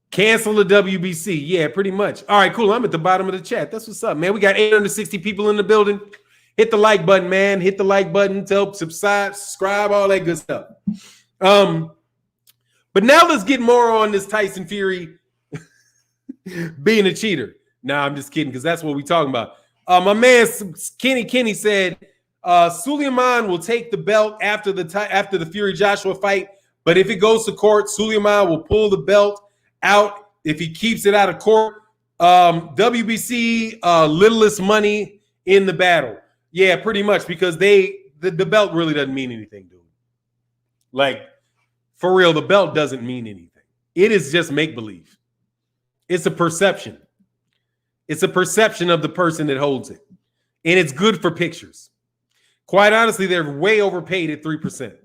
Cancel the WBC. Yeah, pretty much. All right, cool. I'm at the bottom of the chat. That's what's up, man. We got 860 people in the building. Hit the like button, man. Hit the like button. Subscribe, all that good stuff. But now let's get more on this Tyson Fury being a cheater. Nah, I'm just kidding, because that's what we're talking about. My man Kenny said Suleiman will take the belt after the Fury Joshua fight, but if it goes to court, Suleiman will pull the belt out if he keeps it out of court. WBC littlest money in the battle. Yeah, pretty much, because the belt really doesn't mean anything, dude. Like, for real, the belt doesn't mean anything. It is just make-believe. It's a perception. It's a perception of the person that holds it. And it's good for pictures. Quite honestly, they're way overpaid at 3%.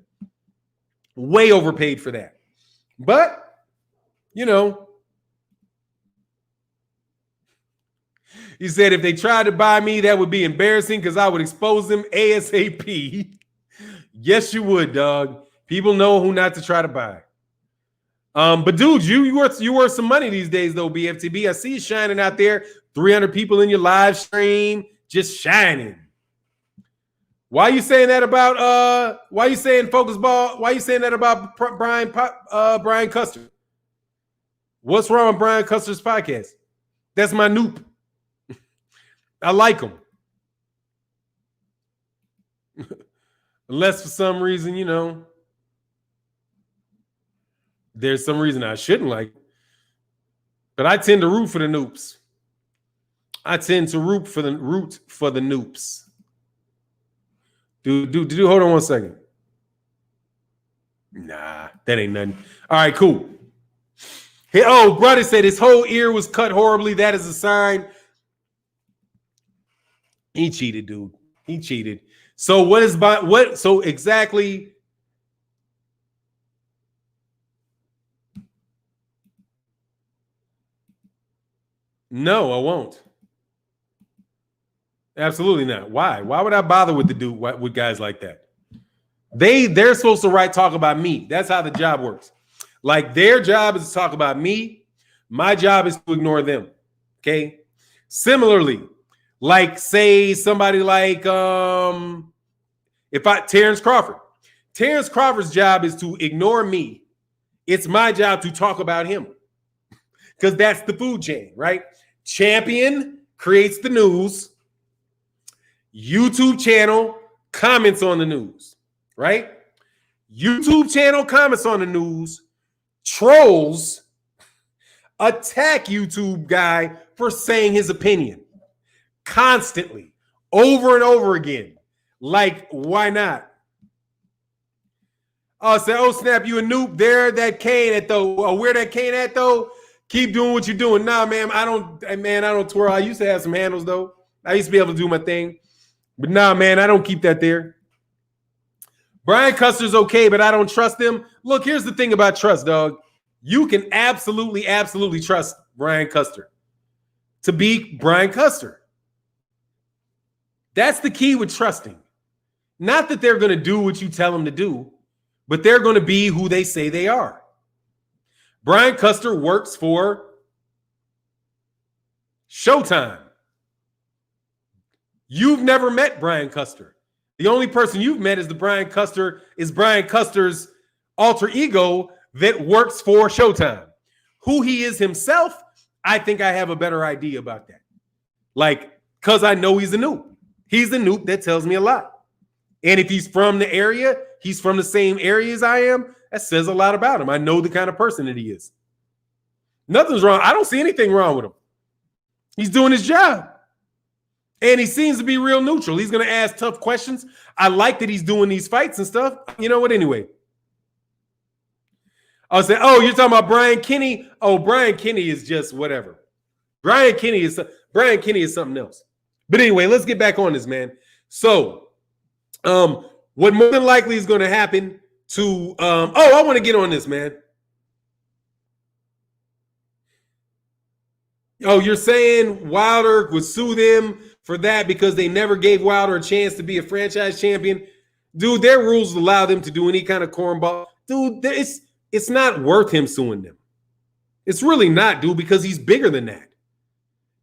Way overpaid for that. But, you know, he said if they tried to buy me, that would be embarrassing because I would expose them ASAP. Yes, you would, dog. People know who not to try to buy. But dude, you worth some money these days, though, BFTB. I see you shining out there. 300 people in your live stream, just shining. Why are you saying that about why are you saying Focus Ball? Why are you saying that about Brian Custer? What's wrong with Brian Custer's podcast? That's my noob. I like him. Unless for some reason, you know, there's some reason I shouldn't like it. But I tend to root for the noops. I tend to root for the noops. Dude, hold on one second. Nah, that ain't nothing. All right, cool. Hey, oh, brother said his whole ear was cut horribly. That is a sign. He cheated, dude. He cheated. So what is by what? So exactly. No, I won't. Absolutely not. Why? Why would I bother with the dude with guys like that? They're supposed to talk about me. That's how the job works. Like their job is to talk about me. My job is to ignore them. Okay. Similarly, like say somebody like Terrance Crawford. Terrance Crawford's job is to ignore me. It's my job to talk about him. Because that's the food chain, right? Champion creates the news. YouTube channel comments on the news, right? YouTube channel comments on the news. Trolls attack YouTube guy for saying his opinion constantly, over and over again. Like, why not? Oh, say, oh snap, you a noob there? That Kane at though? Oh, where that Kane at though? Keep doing what you're doing. Nah, man, I don't twirl. I used to have some handles though. I used to be able to do my thing, but nah, man, I don't keep that there. Brian Custer's okay, but I don't trust him. Look, here's the thing about trust, dog. You can absolutely trust Brian Custer to be Brian Custer. That's the key with trusting. Not that they're going to do what you tell them to do, but they're going to be who they say they are. Brian Custer works for Showtime. You've never met Brian Custer. The only person you've met is Brian Custer's alter ego that works for Showtime. Who he is himself, I think I have a better idea about that. Like, because I know he's a noob. He's a noob that tells me a lot. And if he's from the area, he's from the same area as I am, that says a lot about him. I know the kind of person that he is. Nothing's wrong. I don't see anything wrong with him. He's doing his job. And he seems to be real neutral. He's going to ask tough questions. I like that he's doing these fights and stuff. You know what? Anyway. I'll say, oh, you're talking about Brian Kenny? Oh, Brian Kenny is just whatever. Brian Kenny is something else. But anyway, let's get back on this, man. So, what more than likely is going to happen to I want to get on this, man. Oh, you're saying Wilder would sue them for that because they never gave Wilder a chance to be a franchise champion? Dude, their rules allow them to do any kind of cornball. Dude, it's not worth him suing them. It's really not, dude, because he's bigger than that.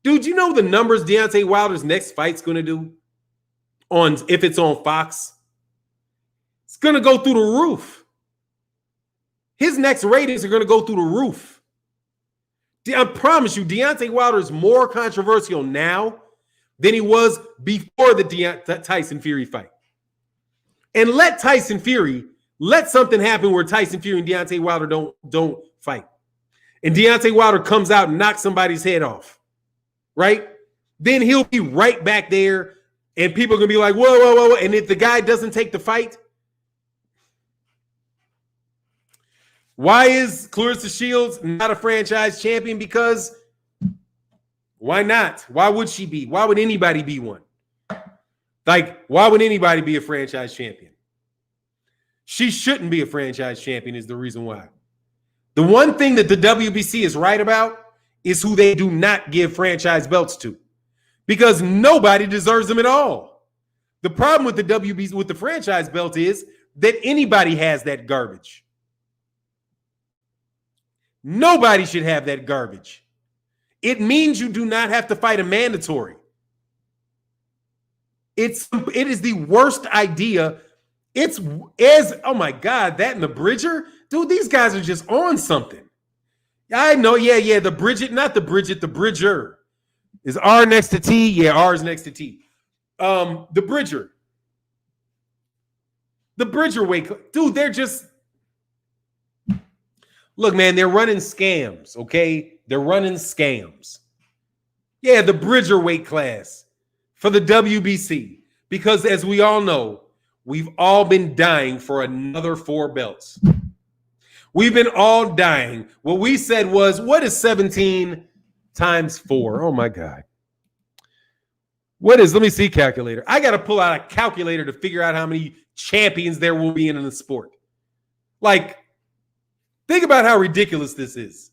Dude, you know the numbers Deontay Wilder's next fight's going to do if it's on Fox? It's going to go through the roof. His next ratings are going to go through the roof. I promise you, Deontay Wilder is more controversial now than he was before the Tyson Fury fight. And let something happen where Tyson Fury and Deontay Wilder don't fight. And Deontay Wilder comes out and knocks somebody's head off, right? Then he'll be right back there and people are going to be like, whoa. And if the guy doesn't take the fight, why is Clarissa Shields not a franchise champion? Because why not? Why would she be? Why would anybody be one? Like, why would anybody be a franchise champion? She shouldn't be a franchise champion is the reason why. The one thing that the WBC is right about is who they do not give franchise belts to, because nobody deserves them at all. The problem with the WBC, with the franchise belt, is that anybody has that garbage. Nobody should have that garbage. It means you do not have to fight a mandatory. It is the worst idea. Oh my God, that and the Bridger, dude, these guys are just on something. I know, yeah, the Bridger. Is R next to T? Yeah, R is next to T. The Bridger weight, dude, they're just, look, man, they're running scams, okay? They're running scams. Yeah, the Bridger weight class for the WBC, because as we all know, we've all been dying for another 4 belts. We've been all dying. What we said was, what is 17 times 4? Oh, my God. What is, let me see, calculator. I got to pull out a calculator to figure out how many champions there will be in the sport. Like, think about how ridiculous this is.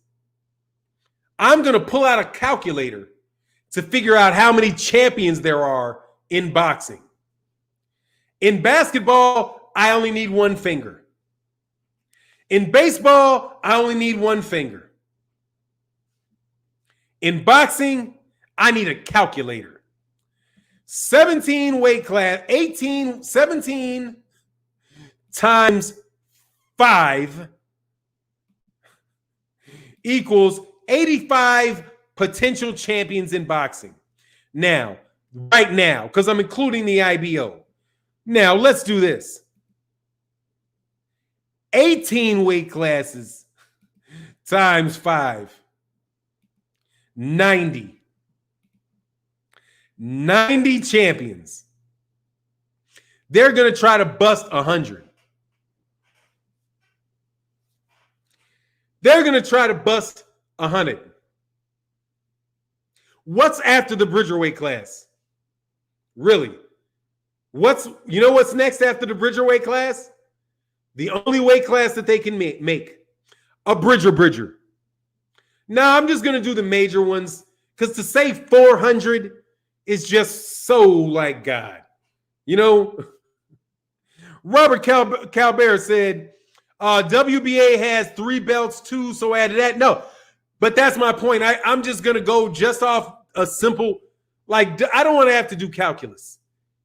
I'm going to pull out a calculator to figure out how many champions there are in boxing. In basketball, I only need one finger. In baseball, I only need one finger. In boxing, I need a calculator. 17 weight class, 17 times 5 equals 85 potential champions in boxing. Now, right now, because I'm including the IBO. Now, let's do this. 18 weight classes times 5. 90. 90 champions. They're going to try to bust 100. They're going to try to bust 100. What's after the Bridger weight class? Really? You know what's next after the Bridger weight class? The only weight class that they can make. A Bridger. Now, I'm just going to do the major ones because to say 400 is just so like God. You know, Robert Calbert said, WBA has 3 belts too, so add to that. No, but that's my point. I'm just going to go just off a simple, like, I don't want to have to do calculus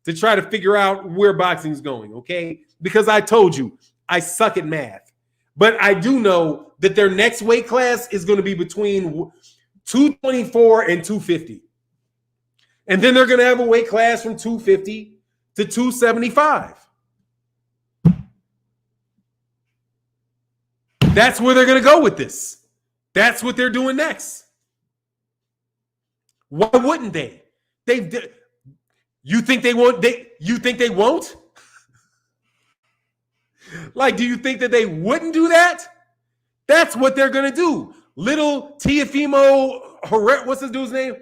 to try to figure out where boxing's going, okay? Because I told you, I suck at math. But I do know that their next weight class is going to be between 224 and 250. And then they're going to have a weight class from 250 to 275. That's where they're going to go with this. That's what they're doing next. Why wouldn't they? You think they won't? You think they won't? Like, do you think that they wouldn't do that? That's what they're going to do. Little Teofimo, what's this dude's name?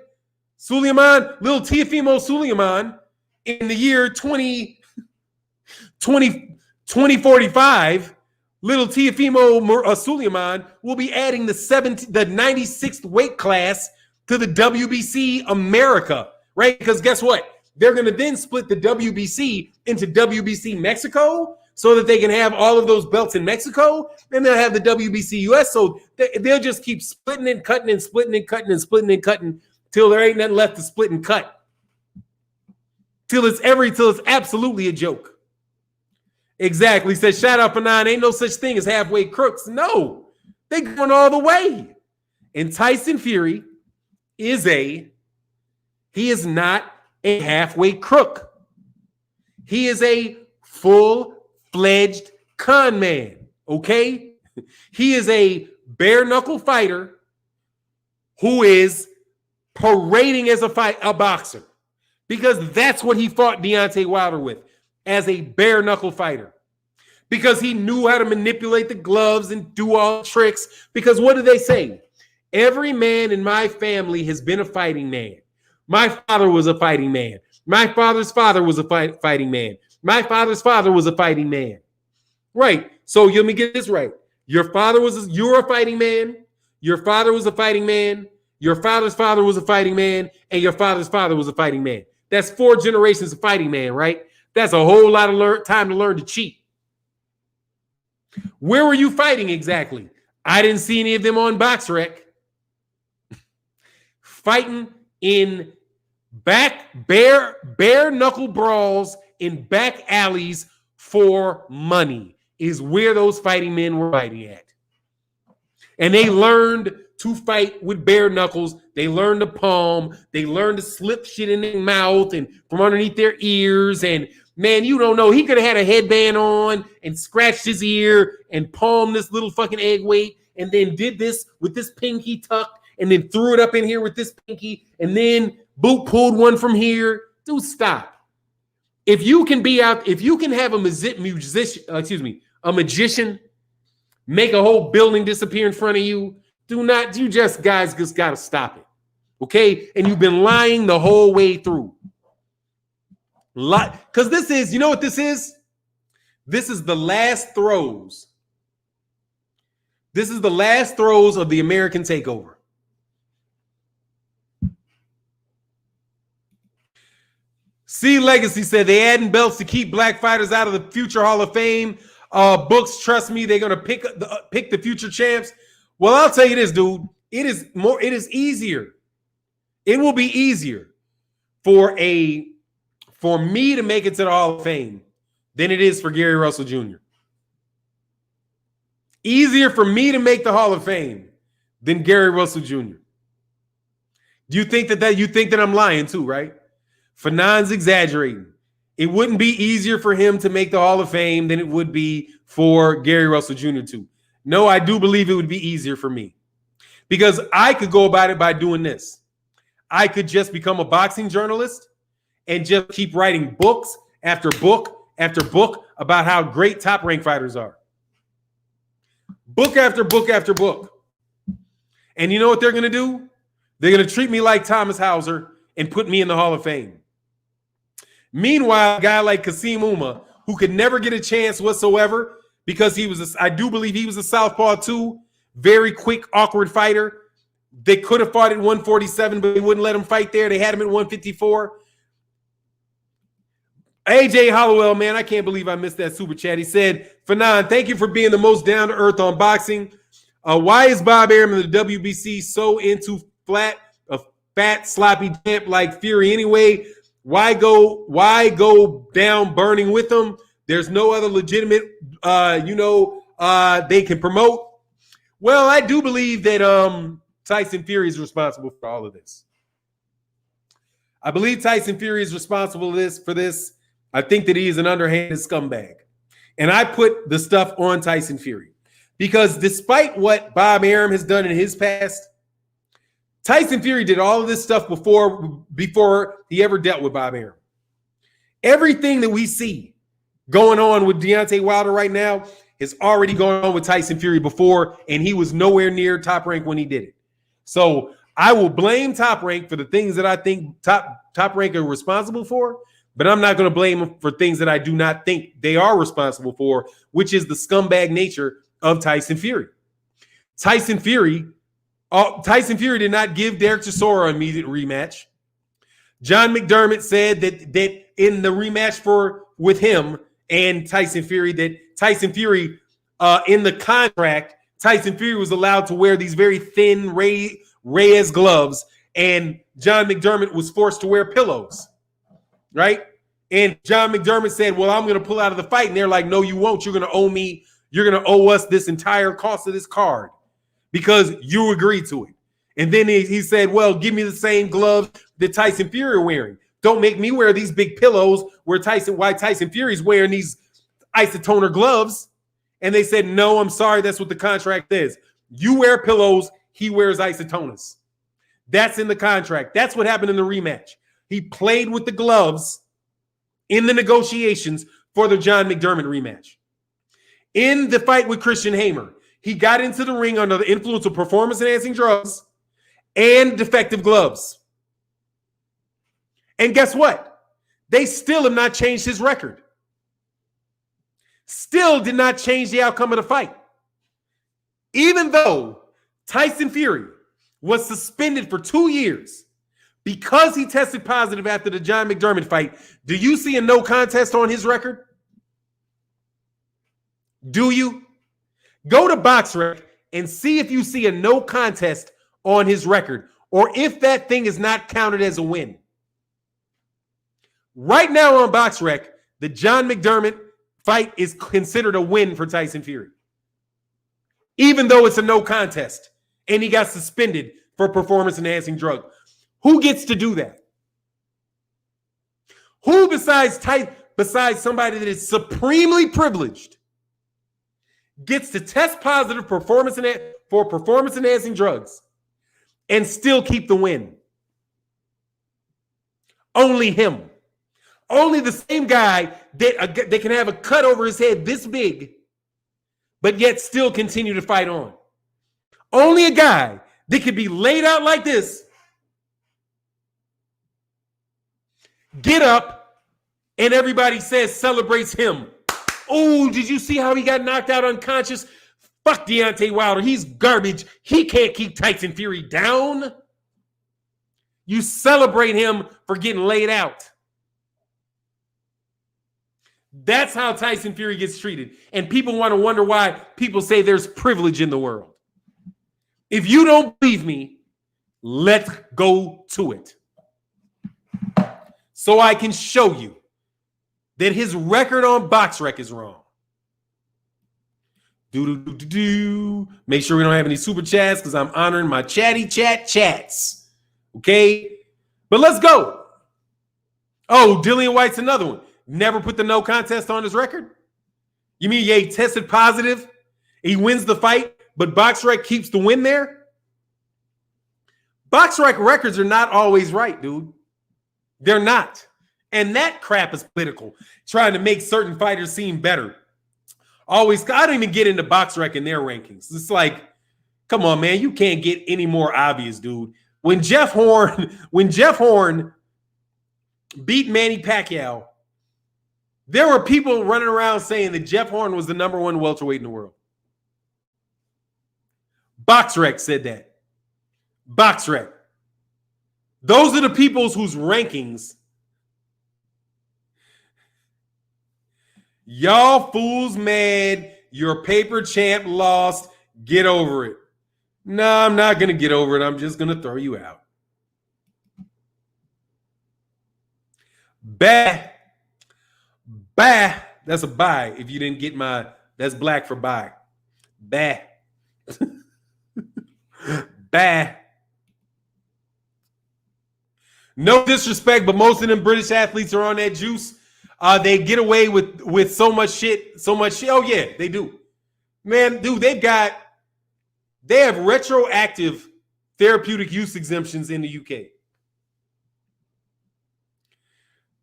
Suleiman, little Teofimo Suleiman in the year 2045, little Teofimo Suleiman will be adding the 96th weight class to the WBC America, right? Because guess what? They're going to then split the WBC into WBC Mexico so that they can have all of those belts in Mexico, and they'll have the WBC US. So they'll just keep splitting and cutting and splitting and cutting and splitting and cutting till there ain't nothing left to split and cut. Till it's absolutely a joke. Exactly. Says, shout out Fannon. Ain't no such thing as halfway crooks. No, they going all the way. And Tyson Fury he is not a halfway crook. He is a full-fledged con man. Okay? He is a bare knuckle fighter who is parading as a boxer, because that's what he fought Deontay Wilder with, as a bare knuckle fighter, because he knew how to manipulate the gloves and do all the tricks. Because what do they say? Every man in my family has been a fighting man. My father was a fighting man. My father's father was a fighting man. My father's father was a fighting man. Right. So let me get this right. You're a fighting man. Your father was a fighting man. Your father's father was a fighting man, and your father's father was a fighting man. That's 4 generations of fighting man, right? That's a whole lot of time to learn to cheat. Where were you fighting exactly? I didn't see any of them on BoxRec. Fighting in bare knuckle brawls in back alleys for money is where those fighting men were fighting at. And they learned to fight with bare knuckles. They learned to palm. They learned to slip shit in their mouth and from underneath their ears. And man, you don't know. He could have had a headband on and scratched his ear and palmed this little fucking egg weight and then did this with this pinky tucked and then threw it up in here with this pinky and then pulled one from here. Dude, stop. If you can have a magician make a whole building disappear in front of you. You guys just got to stop it. Okay? And you've been lying the whole way through. Because this is, you know what this is? This is the last throes. This is the last throes of the American takeover. C Legacy said they adding belts to keep black fighters out of the future Hall of Fame. Books, trust me, they're gonna pick the future champs. Well, I'll tell you this, dude. It is easier. It will be easier for me to make it to the Hall of Fame than it is for Gary Russell Jr. Easier for me to make the Hall of Fame than Gary Russell Jr. Do you think that I'm lying too, right? Fannon's exaggerating. It wouldn't be easier for him to make the Hall of Fame than it would be for Gary Russell Jr. too. No, I do believe it would be easier for me because I could go about it by doing this. I could just become a boxing journalist and just keep writing books after book after book about how great top-ranked fighters are. Book after book after book. And you know what they're going to do? They're going to treat me like Thomas Hauser and put me in the Hall of Fame. Meanwhile, a guy like Kasim Uma, who could never get a chance whatsoever because I do believe he was a southpaw too, very quick, awkward fighter. They could have fought at 147, but they wouldn't let him fight there. They had him at 154. AJ Hollowell, man, I can't believe I missed that super chat. He said, Fannon, thank you for being the most down-to-earth on boxing. Why is Bob Arum and the WBC so into a fat, sloppy champ like Fury anyway? Why go down burning with them? There's no other legitimate, they can promote. Well, I do believe that Tyson Fury is responsible for all of this. I believe Tyson Fury is responsible for this. I think that he is an underhanded scumbag. And I put the stuff on Tyson Fury because despite what Bob Arum has done in his past, Tyson Fury did all of this stuff before he ever dealt with Bob Arum. Everything that we see going on with Deontay Wilder right now has already gone on with Tyson Fury before, and he was nowhere near Top Rank when he did it. So I will blame Top Rank for the things that I think Top Rank are responsible for, but I'm not going to blame them for things that I do not think they are responsible for, which is the scumbag nature of Tyson Fury. Tyson Fury did not give Derek Chisora an immediate rematch. John McDermott said that in the rematch with him and Tyson Fury, in the contract, Tyson Fury was allowed to wear these very thin Reyes gloves, and John McDermott was forced to wear pillows, right? And John McDermott said, well, I'm going to pull out of the fight. And they're like, no, you won't. You're going to owe me. You're going to owe us this entire cost of this card because you agreed to it. And then he said, well, give me the same gloves that Tyson Fury are wearing. Don't make me wear these big pillows why Tyson Fury's wearing these isotoner gloves. And they said, no, I'm sorry. That's what the contract is. You wear pillows. He wears isotoners. That's in the contract. That's what happened in the rematch. He played with the gloves in the negotiations for the John McDermott rematch. In the fight with Christian Hamer, he got into the ring under the influence of performance-enhancing drugs and defective gloves. And guess what? They still have not changed his record. Still did not change the outcome of the fight. Even though Tyson Fury was suspended for 2 years because he tested positive after the John McDermott fight, do you see a no contest on his record? Do you? Go to BoxRec and see if you see a no contest on his record or if that thing is not counted as a win. Right now on BoxRec, the John McDermott fight is considered a win for Tyson Fury, even though it's a no contest and he got suspended for performance-enhancing drug. Who gets to do that? Who besides somebody that is supremely privileged gets to test positive for performance-enhancing drugs and still keep the win? Only him. Only the same guy that can have a cut over his head this big but yet still continue to fight on. Only a guy that could be laid out like this, get up, and everybody celebrates him. Oh, did you see how he got knocked out unconscious? Fuck Deontay Wilder. He's garbage. He can't keep Tyson Fury down. You celebrate him for getting laid out. That's how Tyson Fury gets treated. And people want to wonder why people say there's privilege in the world. If you don't believe me, let's go to it. So I can show you that his record on BoxRec is wrong. Make sure we don't have any super chats because I'm honoring my chatty chats. Okay? But let's go. Oh, Dillian White's another one. Never put the no contest on his record? You mean he tested positive? He wins the fight, but BoxRec keeps the win there? BoxRec records are not always right, dude. They're not. And that crap is political, trying to make certain fighters seem better. Always, I don't even get into BoxRec in their rankings. It's like, come on, man, you can't get any more obvious, dude. When Jeff Horn beat Manny Pacquiao, there were people running around saying that Jeff Horn was the #1 welterweight in the world. BoxRec said that. BoxRec. Those are the people whose rankings. Y'all fools mad. Your paper champ lost. Get over it. No, I'm not going to get over it. I'm just going to throw you out. Bah. Bah. That's a bye. If you didn't get that's black for bye. Bah. Bah. No disrespect, but most of them British athletes are on that juice. They get away with so much shit. Oh, yeah, they do. Man, dude, they have retroactive therapeutic use exemptions in the UK.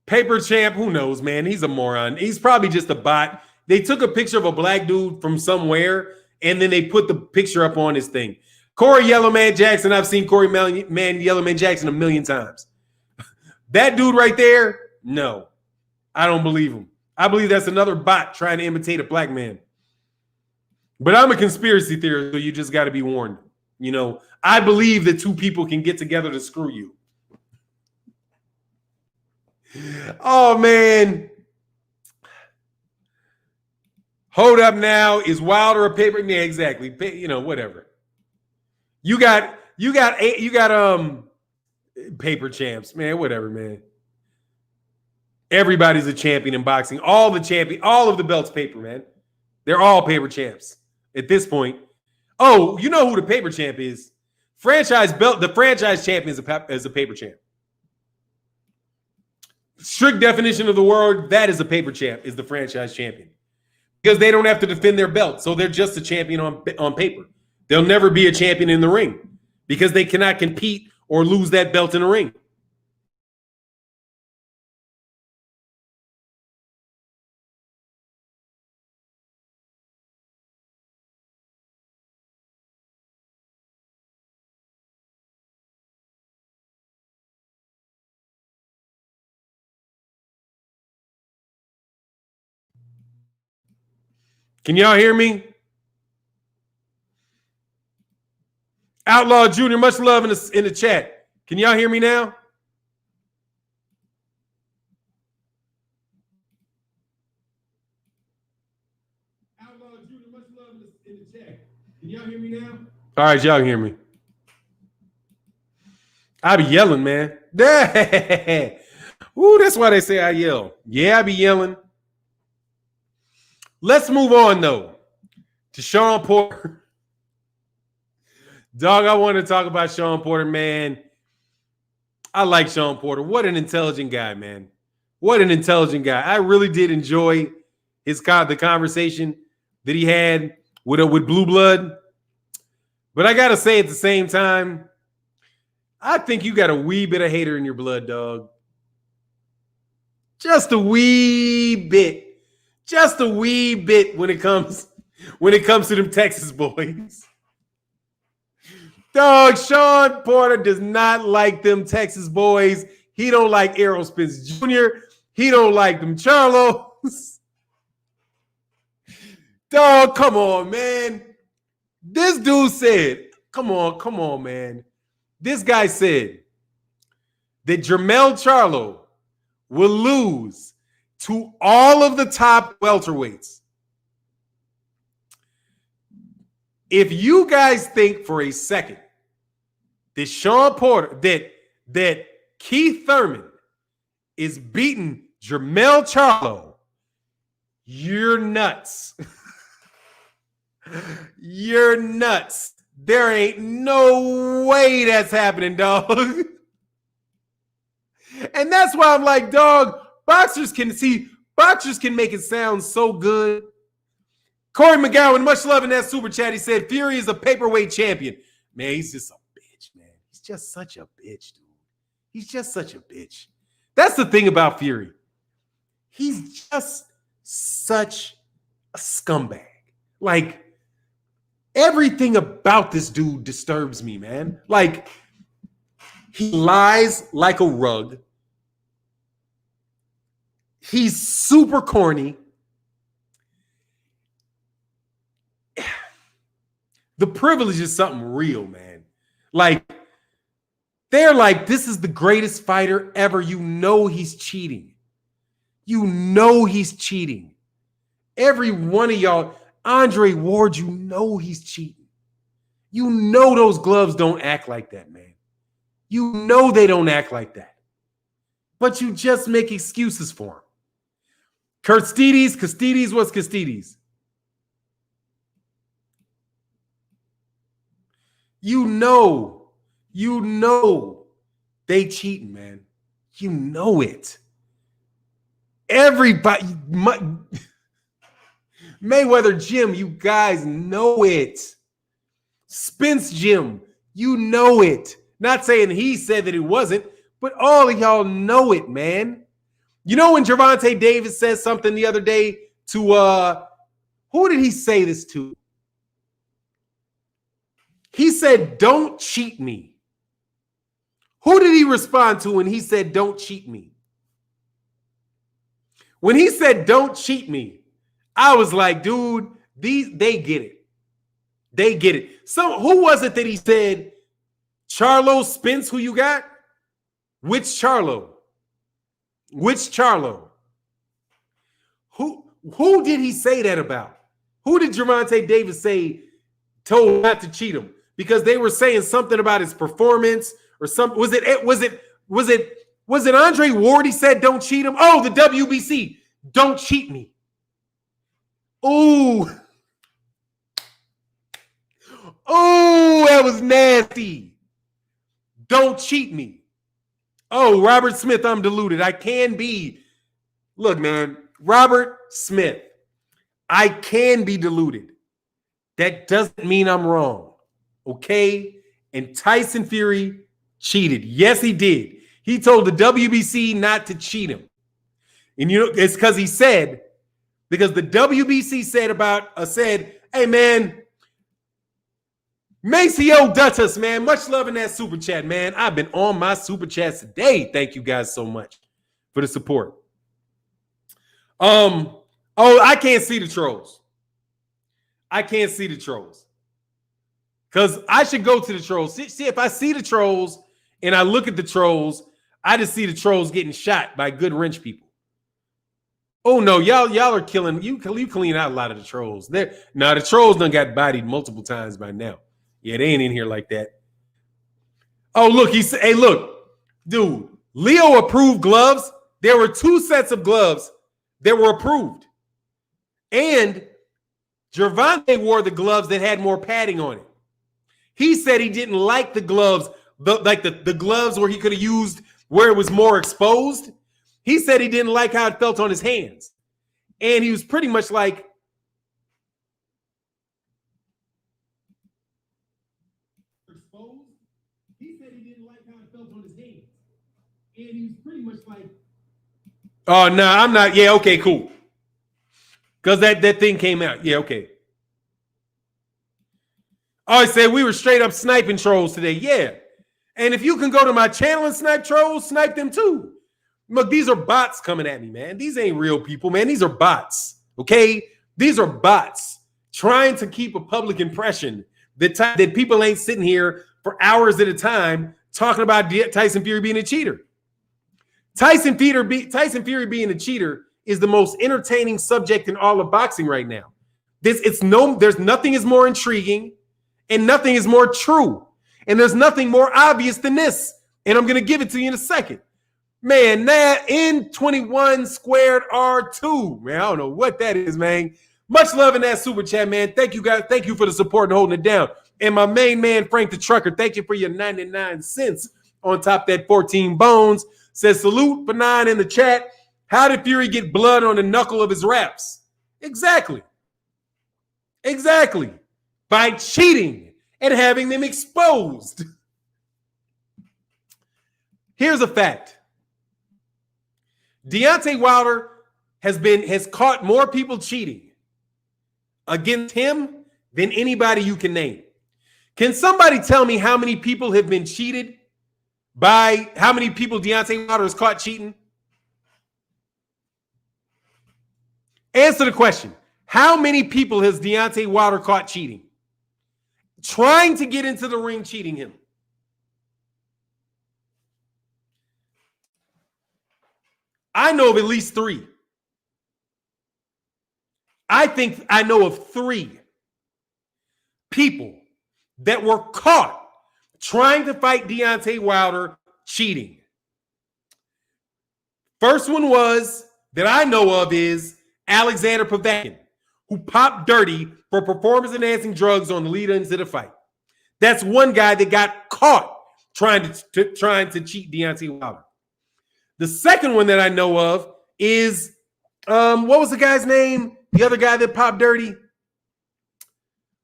Paper champ, who knows, man? He's a moron. He's probably just a bot. They took a picture of a black dude from somewhere, and then they put the picture up on his thing. Corey Yellowman Jackson, I've seen Corey Yellowman Jackson a million times. That dude right there, no. I don't believe him. I believe that's another bot trying to imitate a black man. But I'm a conspiracy theorist, so you just got to be warned. You know, I believe that two people can get together to screw you. Oh, man. Hold up now. Is Wilder a paper? Yeah, exactly. You know, whatever. You got paper champs, man. Whatever, man. Everybody's a champion in boxing. All of the belts paper, man. They're all paper champs at this point. Oh, you know who the paper champ is? The franchise champion is a paper champ. Strict definition of the word, that is a paper champ, is the franchise champion. Because they don't have to defend their belt. So they're just a champion on paper. They'll never be a champion in the ring because they cannot compete or lose that belt in the ring. Can y'all hear me? Outlaw Junior, much love in the chat. Can y'all hear me now? Outlaw Junior, much love in the chat. Can y'all hear me now? All right, y'all can hear me. I be yelling, man. Ooh, that's why they say I yell. Yeah, I be yelling. Let's move on, though, to Sean Porter. Dog, I want to talk about Sean Porter, man. I like Sean Porter. What an intelligent guy, man. What an intelligent guy. I really did enjoy the conversation that he had with Blue Blood. But I got to say at the same time, I think you got a wee bit of hater in your blood, dog. Just a wee bit. Just a wee bit when it comes when it comes to them Texas boys. Dog, Sean Porter does not like them Texas boys. He don't like Errol Spence Jr. He don't like them Charlos. Dog, come on, man. This dude said, come on, man. This guy said that Jermell Charlo will lose to all of the top welterweights. If you guys think for a second that Sean Porter, that Keith Thurman is beating Jermell Charlo, you're nuts. You're nuts. There ain't no way that's happening, dog. And that's why I'm like, dog, boxers can make it sound so good. Corey McGowan, much love in that super chat. He said, Fury is a paperweight champion. Man, he's just a bitch, man. He's just such a bitch, dude. He's just such a bitch. That's the thing about Fury. He's just such a scumbag. Like, everything about this dude disturbs me, man. Like, he lies like a rug. He's super corny. The privilege is something real, man. Like, they're like, this is the greatest fighter ever. You know he's cheating. You know he's cheating. Every one of y'all, Andre Ward, you know he's cheating. You know those gloves don't act like that, man. You know they don't act like that. But you just make excuses for him. Castides, what's Castides? You know they cheating, man. You know it. Everybody, Mayweather Jim, you guys know it. Spence Jim, you know it. Not saying he said that it wasn't, but all of y'all know it, man. You know when Gervonta Davis said something the other day to who did he say this to? He said, "Don't cheat me." Who did he respond to when he said, "Don't cheat me"? When he said, "Don't cheat me," I was like, dude, they get it. They get it. So who was it that he said, Charlo Spence, who you got? Which Charlo? Which Charlo? Who did he say that about? Who did Gervonta Davis say told not to cheat him? Because they were saying something about his performance or something. Was it Andre Ward? He said, "Don't cheat him." Oh, the WBC, "Don't cheat me." Ooh. Oh, that was nasty. "Don't cheat me." Oh, Robert Smith, I'm deluded. I can be. Look, man, Robert Smith, I can be deluded. That doesn't mean I'm wrong. Okay? And Tyson Fury cheated. Yes, he did. He told the WBC not to cheat him. And you know, it's because he said, because the WBC said, "Hey, man, Maceo Duttus, man, much love in that super chat, man. I've been on my super chats today. Thank you guys so much for the support." Oh, I can't see the trolls. I can't see the trolls. Because I should go to the trolls. See, if I see the trolls and I look at the trolls, I just see the trolls getting shot by good wrench people. Oh no, y'all are killing. You clean out a lot of the trolls. The trolls done got bodied multiple times by now. Yeah, they ain't in here like that. Oh, look, he said, "Hey, look, dude, Leo approved gloves. There were 2 sets of gloves that were approved. And Gervonta wore the gloves that had more padding on it. He said he didn't like the gloves, the gloves where he could have used where it was more exposed. He said he didn't like how it felt on his hands. And he was pretty much like, he said he didn't like how it felt on his hands. And he was pretty much like, "Oh, no, I'm not." Yeah, okay, cool. Because that thing came out. Yeah, okay. Oh, I said we were straight up sniping trolls today. Yeah. And if you can go to my channel and snipe trolls, snipe them too. Look, these are bots coming at me, man. These ain't real people, man. These are bots, okay? These are bots trying to keep a public impression that people ain't sitting here for hours at a time talking about Tyson Fury being a cheater. Tyson Fury being a cheater is the most entertaining subject in all of boxing right now. There's nothing is more intriguing and nothing is more true. And there's nothing more obvious than this. And I'm going to give it to you in a second. Man, that N21 squared R2. Man, I don't know what that is, man. Much love in that super chat, man. Thank you, guys. Thank you for the support and holding it down. And my main man, Frank the Trucker, thank you for your 99 cents on top of that 14 bones. Says, salute Fannon in the chat. How did Fury get blood on the knuckle of his wraps? Exactly. Exactly. By cheating and having them exposed. Here's a fact. Deontay Wilder has caught more people cheating against him than anybody you can name. Can somebody tell me how many people have been cheated by how many people Deontay Wilder has caught cheating? Answer the question. How many people has Deontay Wilder caught cheating? Trying to get into the ring, cheating him. I know of at least 3. I think I know of 3 people that were caught trying to fight Deontay Wilder cheating. First one was that I know of is Alexander Povetkin, who popped dirty for performance-enhancing drugs on the lead into the fight. That's one guy that got caught trying to cheat Deontay Wilder. The second one that I know of is, what was the guy's name? The other guy that popped dirty?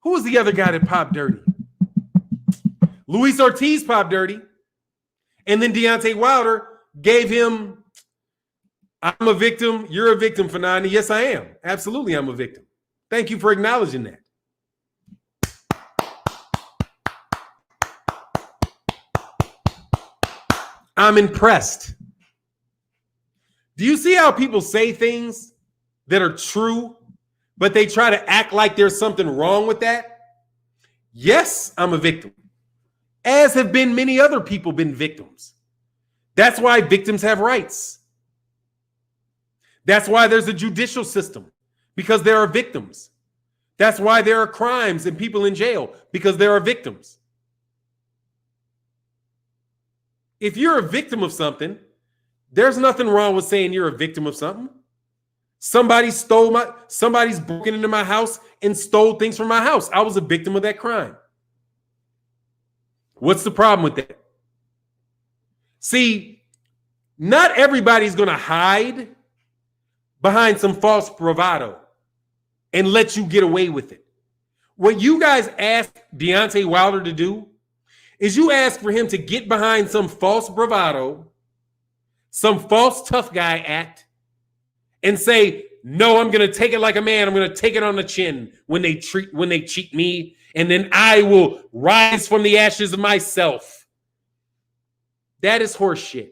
Who was the other guy that popped dirty? Luis Ortiz popped dirty. And then Deontay Wilder gave him, I'm a victim, you're a victim, Fanani. Yes, I am. Absolutely, I'm a victim. Thank you for acknowledging that. I'm impressed. Do you see how people say things that are true, but they try to act like there's something wrong with that? Yes, I'm a victim. As have been many other people been victims. That's why victims have rights. That's why there's a judicial system, because there are victims. That's why there are crimes and people in jail, because there are victims. If you're a victim of something, there's nothing wrong with saying you're a victim of something. Somebody's broken into my house and stole things from my house. I was a victim of that crime. What's the problem with that? See, not everybody's going to hide behind some false bravado and let you get away with it. What you guys asked Deontay Wilder to do is you ask for him to get behind some false bravado, some false tough guy act, and say, no, I'm going to take it like a man. I'm going to take it on the chin when they cheat me, and then I will rise from the ashes of myself. That is horseshit.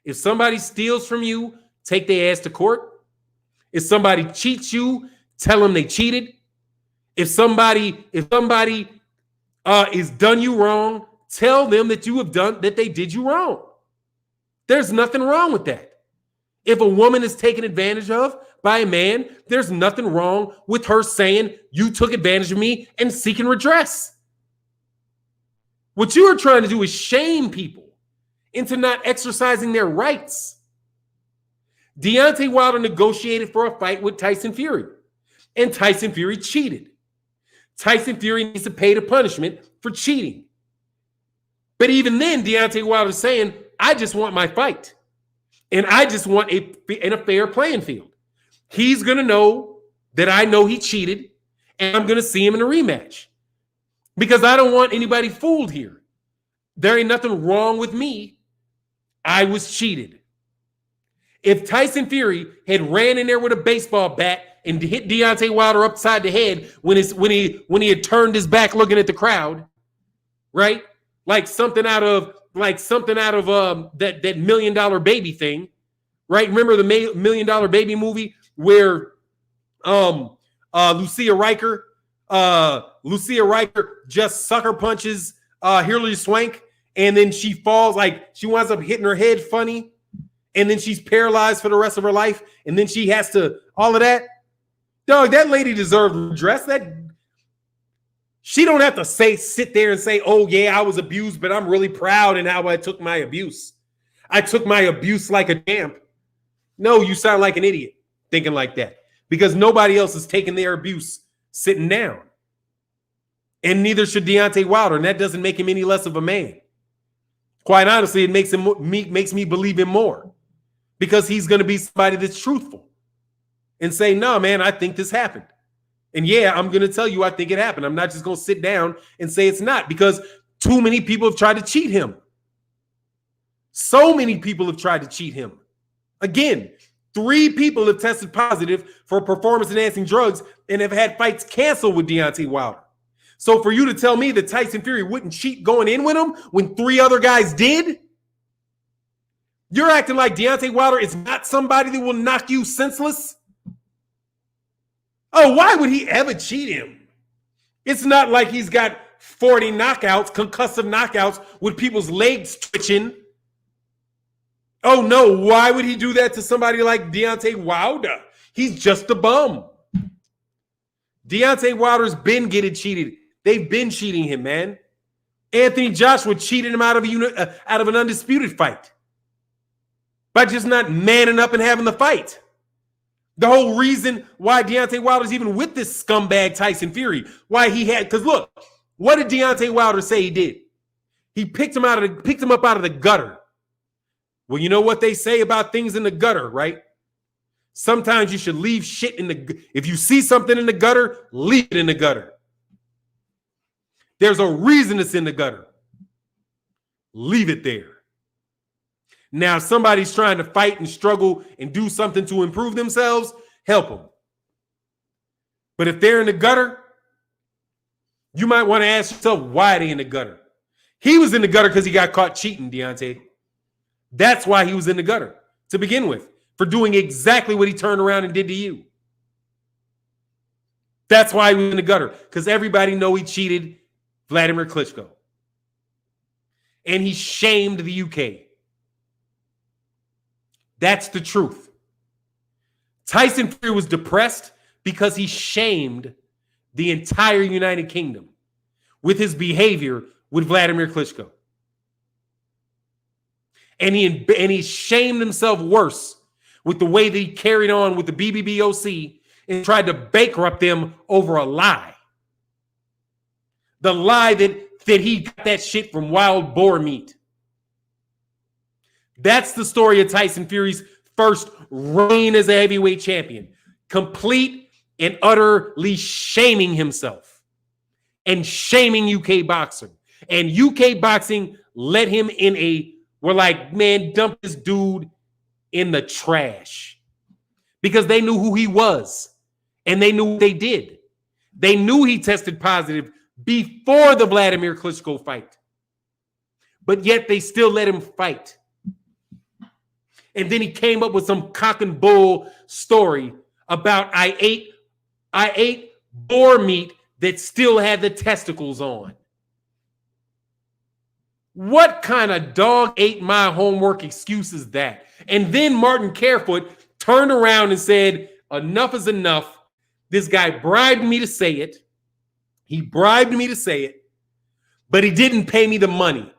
If somebody steals from you, take their ass to court. If somebody cheats you, tell them they cheated. If somebody is done you wrong, tell them that they did you wrong. There's nothing wrong with that. If a woman is taken advantage of by a man, there's nothing wrong with her saying, you took advantage of me, and seeking redress. What you are trying to do is shame people into not exercising their rights. Deontay Wilder negotiated for a fight with Tyson Fury, and Tyson Fury cheated. Tyson Fury needs to pay the punishment for cheating. But even then, Deontay Wilder is saying, I just want my fight. And I just want in a fair playing field. He's going to know that I know he cheated, and I'm going to see him in a rematch. Because I don't want anybody fooled here. There ain't nothing wrong with me. I was cheated. If Tyson Fury had ran in there with a baseball bat and hit Deontay Wilder upside the head when he had turned his back looking at the crowd, right? Like something out of that $1 million baby thing, right? Remember the $1 million baby movie where Lucia Riker just sucker punches Hilary Swank, and then she falls, like she winds up hitting her head funny, and then she's paralyzed for the rest of her life, and then she has to all of that. Dog, that lady deserved redress. That she don't have to sit there and say, "Oh yeah, I was abused, but I'm really proud in how I took my abuse. I took my abuse like a champ." No, you sound like an idiot thinking like that, because nobody else is taking their abuse sitting down, and neither should Deontay Wilder, and that doesn't make him any less of a man. Quite honestly, it makes me believe him more, because he's going to be somebody that's truthful and say, "No, man, I think this happened. And yeah, I'm going to tell you I think it happened. I'm not just going to sit down and say it's not," because too many people have tried to cheat him. So many people have tried to cheat him. Again, 3 people have tested positive for performance-enhancing drugs and have had fights canceled with Deontay Wilder. So for you to tell me that Tyson Fury wouldn't cheat going in with him when 3 other guys did, you're acting like Deontay Wilder is not somebody that will knock you senseless? Oh, why would he ever cheat him? It's not like he's got 40 knockouts, concussive knockouts with people's legs twitching. Oh, no, why would he do that to somebody like Deontay Wilder? He's just a bum. Deontay Wilder's been getting cheated. They've been cheating him, man. Anthony Joshua cheated him out of an undisputed fight by just not manning up and having the fight. The whole reason why Deontay Wilder's even with this scumbag Tyson Fury, because look, what did Deontay Wilder say he did? He picked him up out of the gutter. Well, you know what they say about things in the gutter, right? Sometimes you should leave shit if you see something in the gutter, leave it in the gutter. There's a reason it's in the gutter. Leave it there. Now, if somebody's trying to fight and struggle and do something to improve themselves, help them. But if they're in the gutter, you might want to ask yourself, why are they in the gutter? He was in the gutter because he got caught cheating, Deontay. That's why he was in the gutter to begin with, for doing exactly what he turned around and did to you. That's why he was in the gutter, because everybody know he cheated Vladimir Klitschko. And he shamed the UK. That's the truth. Tyson Fury was depressed because he shamed the entire United Kingdom with his behavior with Vladimir Klitschko. And he shamed himself worse with the way that he carried on with the BBBOC and tried to bankrupt them over a lie. The lie that he got that shit from wild boar meat. That's the story of Tyson Fury's first reign as a heavyweight champion. Complete and utterly shaming himself and shaming UK boxing. And UK boxing let him we're like, man, dump this dude in the trash. Because they knew who he was. And they knew what they did. They knew he tested positive before the Vladimir Klitschko fight. But yet they still let him fight. And then he came up with some cock and bull story about I ate boar meat that still had the testicles on. What kind of dog ate my homework excuse is that? And then Martin Carefoot turned around and said, enough is enough. This guy bribed me to say it. He bribed me to say it, but he didn't pay me the money.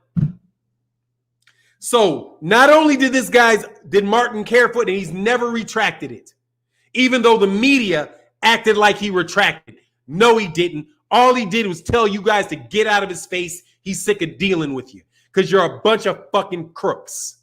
So not only did Martin Carefoot, and he's never retracted it, even though the media acted like he retracted. No, he didn't. All he did was tell you guys to get out of his face. He's sick of dealing with you because you're a bunch of fucking crooks,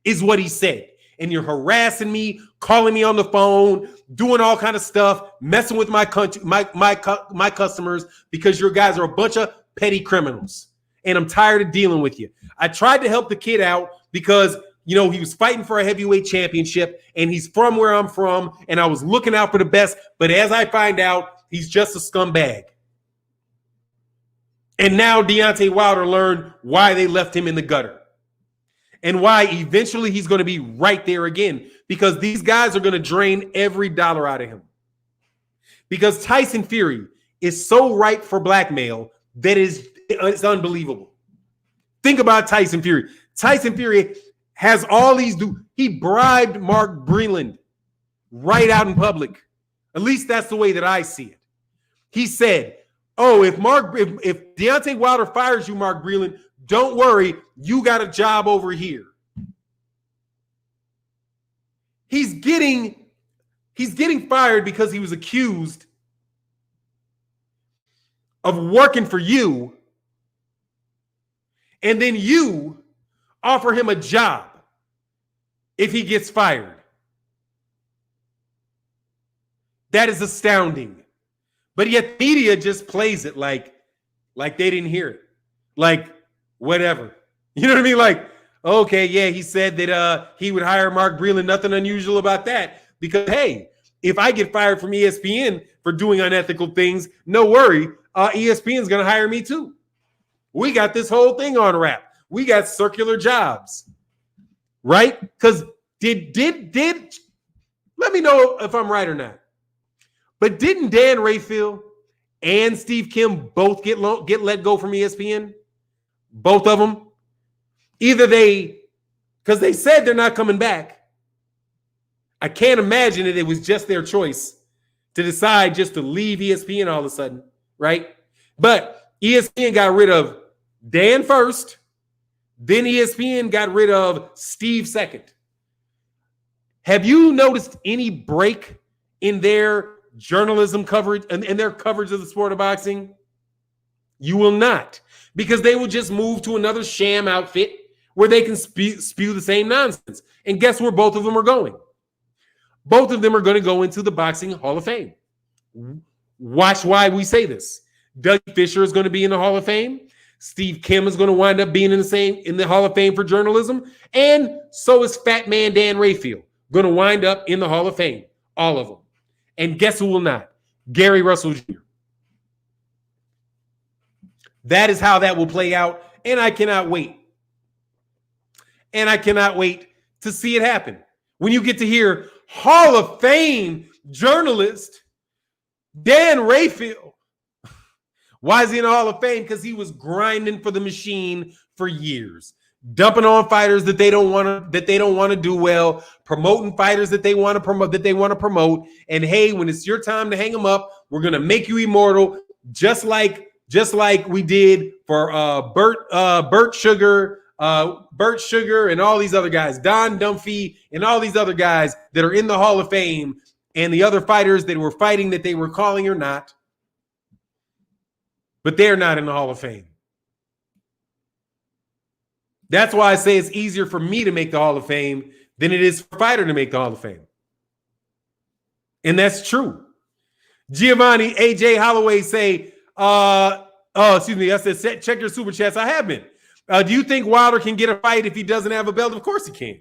is what he said. And you're harassing me, calling me on the phone, doing all kind of stuff, messing with my customers because your guys are a bunch of petty criminals. And I'm tired of dealing with you. I tried to help the kid out because you know, he was fighting for a heavyweight championship, and he's from where I'm from, and I was looking out for the best. But as I find out, he's just a scumbag. And now Deontay Wilder learned why they left him in the gutter and why eventually he's going to be right there again, because these guys are going to drain every dollar out of him. Because Tyson Fury is so ripe for blackmail that it's unbelievable. Think about Tyson Fury. Tyson Fury has all these he bribed Mark Breland right out in public. At least that's the way that I see it. He said, "Oh, if Deontay Wilder fires you, Mark Breland, don't worry, you got a job over here." He's getting fired because he was accused of working for you, and then you offer him a job if he gets fired. That is astounding. But yet media just plays it like they didn't hear it. Like, whatever. You know what I mean? Like, okay, yeah, he said that he would hire Mark Breland. Nothing unusual about that. Because, hey, if I get fired from ESPN for doing unethical things, no worry. ESPN's going to hire me too. We got this whole thing on wrap. We got circular jobs. Right? Because did let me know if I'm right or not. But didn't Dan Rafael and Steve Kim both get let go from ESPN? Both of them? Either because they said they're not coming back. I can't imagine that it was just their choice to decide just to leave ESPN all of a sudden, right? But ESPN got rid of Dan first, then ESPN got rid of Steve second. Have you noticed any break in their journalism coverage and their coverage of the sport of boxing? You will not, because they will just move to another sham outfit where they can spew the same nonsense. And guess where both of them are going? Both of them are going to go into the Boxing Hall of Fame. Watch why we say this. Doug Fisher is going to be in the Hall of Fame. Steve Kim is going to wind up being in the Hall of Fame for journalism. And so is Fat Man Dan Rafael going to wind up in the Hall of Fame. All of them. And guess who will not? Gary Russell Jr. That is how that will play out. And I cannot wait. And I cannot wait to see it happen. When you get to hear Hall of Fame journalist Dan Rafael. Why is he in the Hall of Fame? Because he was grinding for the machine for years. Dumping on fighters that they don't want to do well, promoting fighters that they want to promote. And hey, when it's your time to hang them up, we're gonna make you immortal, just like we did for Burt Sugar, and all these other guys, Don Dunphy, and all these other guys that are in the Hall of Fame, and the other fighters that were fighting that they were calling or not, but they're not in the Hall of Fame. That's why I say it's easier for me to make the Hall of Fame than it is for a fighter to make the Hall of Fame. And that's true. Giovanni AJ Holloway say, excuse me, I said, check your super chats. I have been. Do you think Wilder can get a fight if he doesn't have a belt? Of course he can.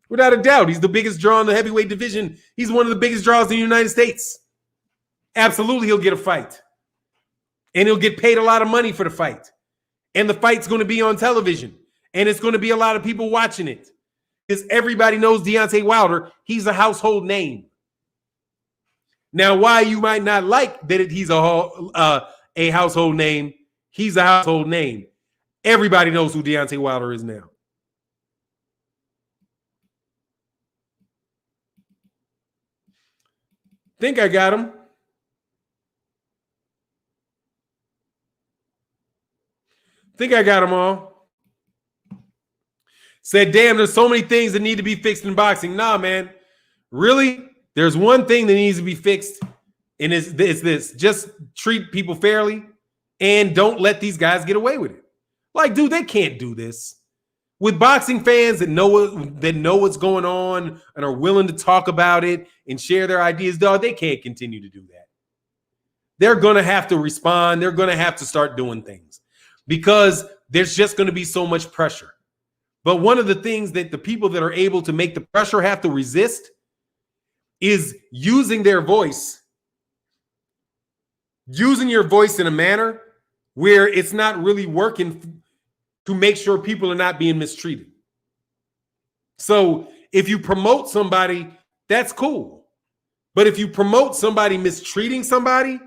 Without a doubt. He's the biggest draw in the heavyweight division. He's one of the biggest draws in the United States. Absolutely, he'll get a fight. And he'll get paid a lot of money for the fight. And the fight's going to be on television. And it's going to be a lot of people watching it. Because everybody knows Deontay Wilder. He's a household name. Now, why you might not like that he's a household name, he's a household name. Everybody knows who Deontay Wilder is now. Think I got him. Think I got them all. Said, damn, there's so many things that need to be fixed in boxing. Nah, man. Really? There's one thing that needs to be fixed, and it's this. Just treat people fairly and don't let these guys get away with it. Like, dude, they can't do this. With boxing fans that know what's going on and are willing to talk about it and share their ideas, dog, they can't continue to do that. They're going to have to respond. They're going to have to start doing things. Because there's just going to be so much pressure. But one of the things that the people that are able to make the pressure have to resist is using their voice. Using your voice in a manner where it's not really working to make sure people are not being mistreated. So if you promote somebody, that's cool. But if you promote somebody mistreating somebody,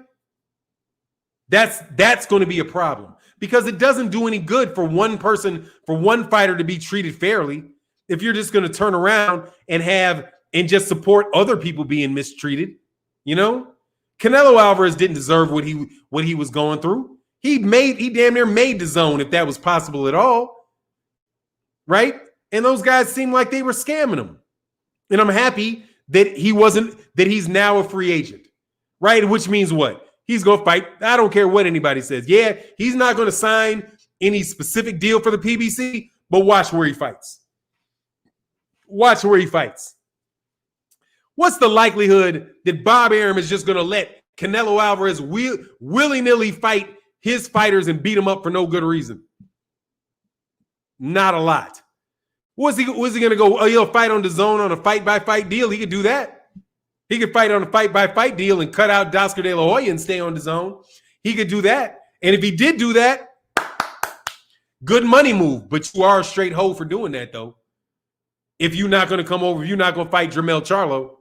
that's going to be a problem, because it doesn't do any good for one person, for one fighter to be treated fairly if you're just going to turn around and just support other people being mistreated. You know, Canelo Alvarez didn't deserve what he was going through. He damn near made the zone, if that was possible at all. Right? And those guys seemed like they were scamming him. And I'm happy that he's now a free agent. Right? Which means what? He's going to fight. I don't care what anybody says. Yeah, he's not going to sign any specific deal for the PBC, but watch where he fights. Watch where he fights. What's the likelihood that Bob Arum is just going to let Canelo Alvarez willy-nilly fight his fighters and beat them up for no good reason? Not a lot. Was he going to go, oh, he'll fight on the zone on a fight-by-fight deal? He could do that. He could fight on a fight-by-fight deal and cut out Oscar De La Hoya and stay on the zone. He could do that. And if he did do that, good money move. But you are a straight hoe for doing that, though. If you're not going to come over, if you're not going to fight Jermell Charlo,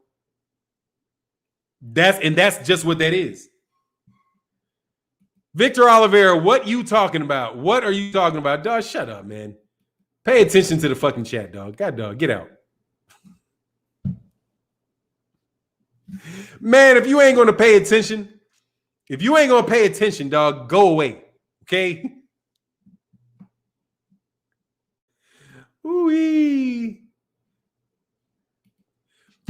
that's just what that is. Victor Oliveira, what you talking about? What are you talking about? Dog, shut up, man. Pay attention to the fucking chat, dog. God, dog, get out. Man, if you ain't going to pay attention, dog, go away. Okay? Ooh-wee.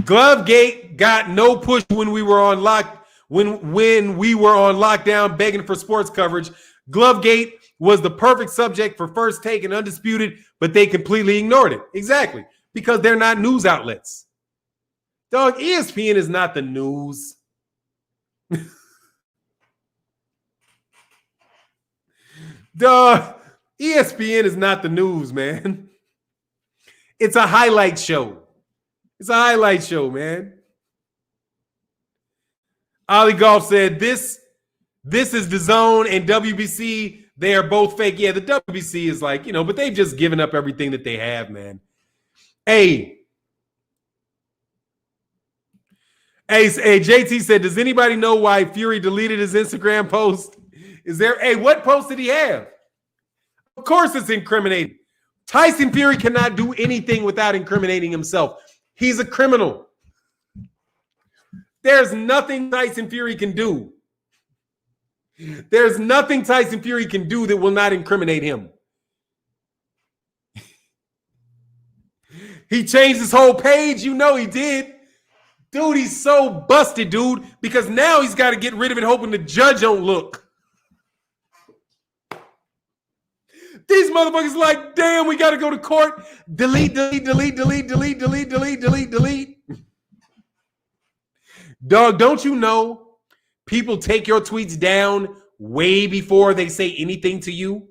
Glovegate got no push when we were on when we were on lockdown begging for sports coverage. Glovegate was the perfect subject for First Take and Undisputed, but they completely ignored it. Exactly. Because they're not news outlets. Dog, ESPN is not the news. Dog, ESPN is not the news, man. It's a highlight show. It's a highlight show, man. Ollie Golf said, this is the Zone and WBC. They are both fake. Yeah, the WBC is like, but they've just given up everything that they have, man. Hey, JT said, does anybody know why Fury deleted his Instagram post? What post did he have? Of course it's incriminating. Tyson Fury cannot do anything without incriminating himself. He's a criminal. There's nothing Tyson Fury can do. There's nothing Tyson Fury can do that will not incriminate him. He changed his whole page. You know he did. Dude, he's so busted, dude, because now he's got to get rid of it hoping the judge don't look. These motherfuckers like, damn, we got to go to court. Delete. Dog, don't you know people take your tweets down way before they say anything to you?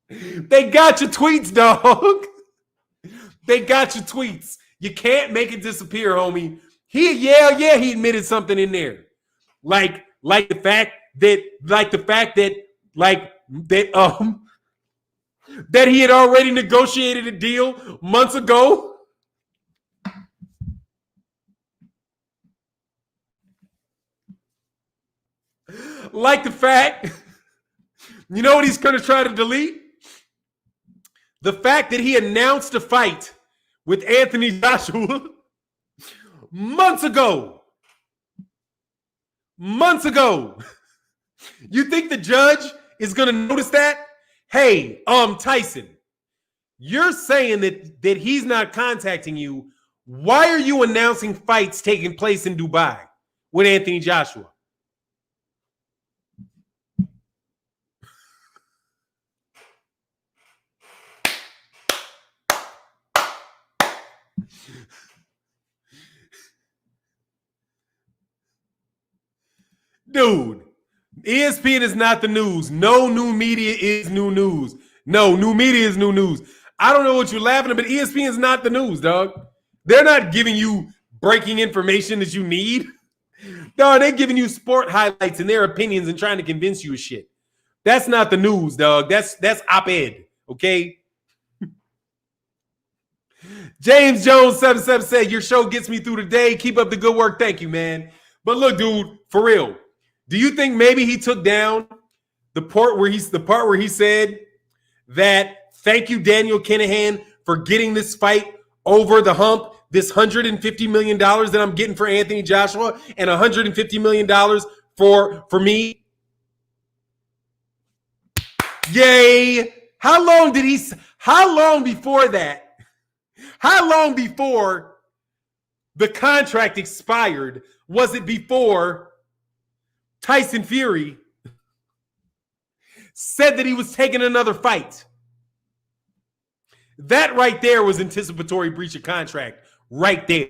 They got your tweets, dog. They got your tweets. You can't make it disappear, homie. He admitted something in there. Like the fact that he had already negotiated a deal months ago. Like the fact, you know what he's going to try to delete? The fact that he announced a fight with Anthony Joshua months ago. You think the judge is going to notice that? Hey, Tyson, you're saying that he's not contacting you. Why are you announcing fights taking place in Dubai with Anthony Joshua? Dude, ESPN is not the news. No new media is new news. No, new media is new news. I don't know what you're laughing at, but ESPN is not the news, dog. They're not giving you breaking information that you need. Dog, they're giving you sport highlights and their opinions and trying to convince you of shit. That's not the news, dog. That's op-ed, okay? James Jones 77 said, your show gets me through the day. Keep up the good work. Thank you, man. But look, dude, for real, do you think maybe he took down the part where he said that thank you, Daniel Kinahan, for getting this fight over the hump, this $150 million that I'm getting for Anthony Joshua and $150 million for me? Yay. How long before that? How long before the contract expired was it before Tyson Fury said that he was taking another fight? That right there was anticipatory breach of contract right there.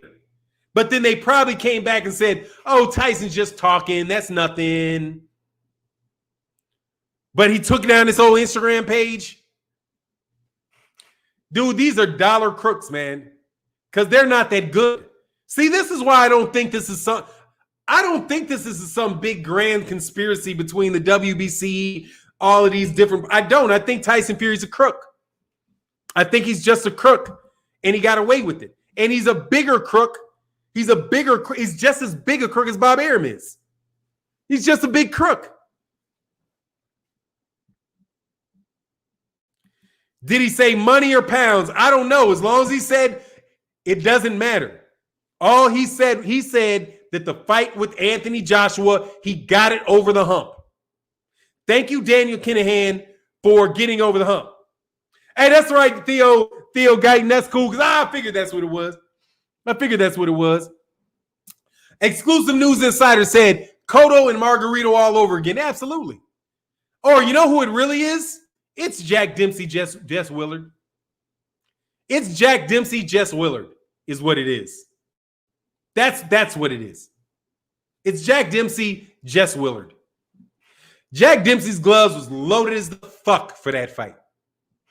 But then they probably came back and said, oh, Tyson's just talking. That's nothing. But he took down his whole Instagram page. Dude, these are dollar crooks, man, because they're not that good. See, this is why I don't think this is some big grand conspiracy between the WBC, all of these different. I think Tyson Fury's a crook. I think he's just a crook, and he got away with it. And he's a bigger crook. He's just as big a crook as Bob Arum is. He's just a big crook. Did he say money or pounds? I don't know. As long as he said it doesn't matter. All he said that the fight with Anthony Joshua, he got it over the hump. Thank you, Daniel Kinahan, for getting over the hump. Hey, that's right, Theo Guyton. That's cool because I figured that's what it was. Exclusive News Insider said Cotto and Margarito all over again. Absolutely. Or you know who it really is? It's Jack Dempsey, Jess Willard. It's Jack Dempsey, Jess Willard is what it is. That's what it is. It's Jack Dempsey, Jess Willard. Jack Dempsey's gloves was loaded as the fuck for that fight.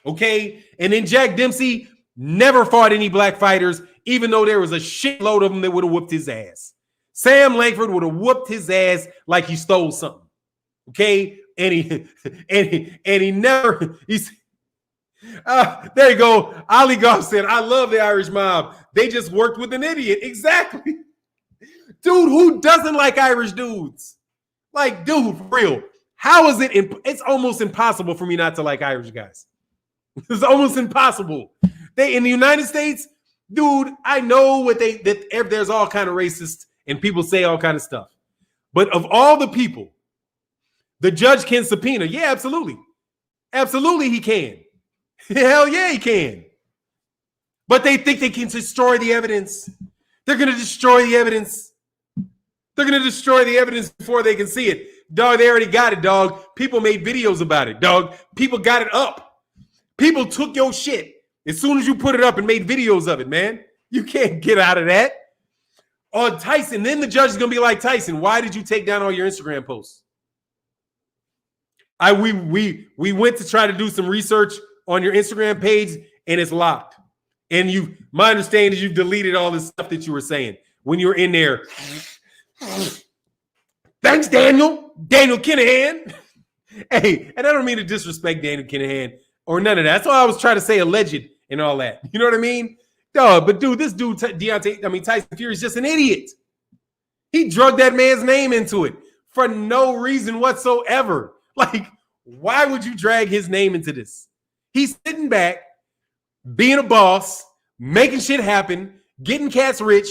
Okay? And then Jack Dempsey never fought any black fighters, even though there was a shitload of them that would have whooped his ass. Sam Langford would have whooped his ass like he stole something. Okay? And he never, there you go. Ali Goff said, I love the Irish mob. They just worked with an idiot. Exactly. Dude, who doesn't like Irish dudes? Like, dude, for real. How is it? It's almost impossible for me not to like Irish guys. It's almost impossible. They in the United States, dude, I know that there's all kind of racist and people say all kind of stuff. But of all the people, the judge can subpoena. Yeah, absolutely. Absolutely, he can. Hell yeah, he can. But they think they can destroy the evidence. They're going to destroy the evidence. They're going to destroy the evidence before they can see it. Dog, they already got it, dog. People made videos about it, dog. People got it up. People took your shit as soon as you put it up and made videos of it, man. You can't get out of that. On Tyson, then the judge is going to be like, Tyson, why did you take down all your Instagram posts? We went to try to do some research on your Instagram page, and it's locked. And my understanding is you've deleted all this stuff that you were saying when you were in there. Thanks, Daniel Kinahan. Hey, and I don't mean to disrespect Daniel Kinahan or none of that. That's all I was trying to say, alleged and all that. You know what I mean? Dog, but dude, this dude, Tyson Fury is just an idiot. He drugged that man's name into it for no reason whatsoever. Like, why would you drag his name into this? He's sitting back, being a boss, making shit happen, getting cats rich.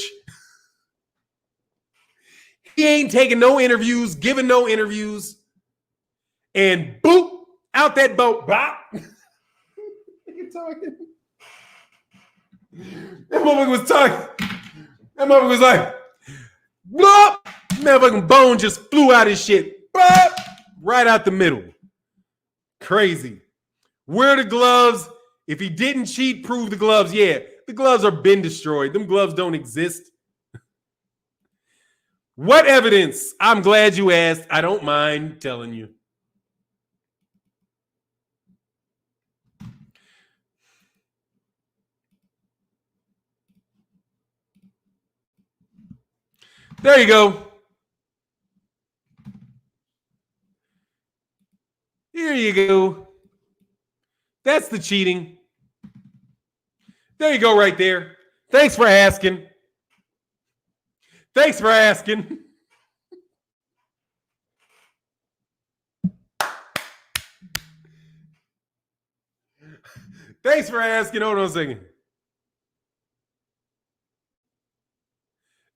He ain't taking no interviews, giving no interviews. And boop, out that boat. Bop. You're talking. That motherfucker was talking. That motherfucker was like, blop. Motherfucking bone just flew out his shit. Bop. Right out the middle. Crazy. Where are the gloves? If he didn't cheat, prove the gloves. Yeah, the gloves are been destroyed. Them gloves don't exist. What evidence? I'm glad you asked. I don't mind telling you. There you go. Here you go. That's the cheating. There you go right there. Thanks for asking. Thanks for asking. Thanks for asking. Hold on a second.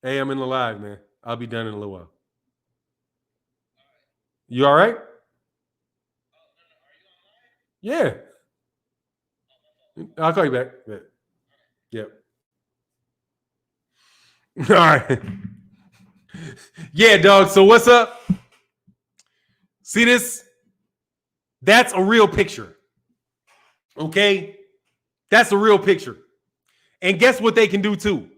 Hey, I'm in the live, man. I'll be done in a little while. You all right? Yeah. I'll call you back. Yep. All right. Yeah, dog. So what's up? See this? That's a real picture. Okay? That's a real picture. And guess what they can do too?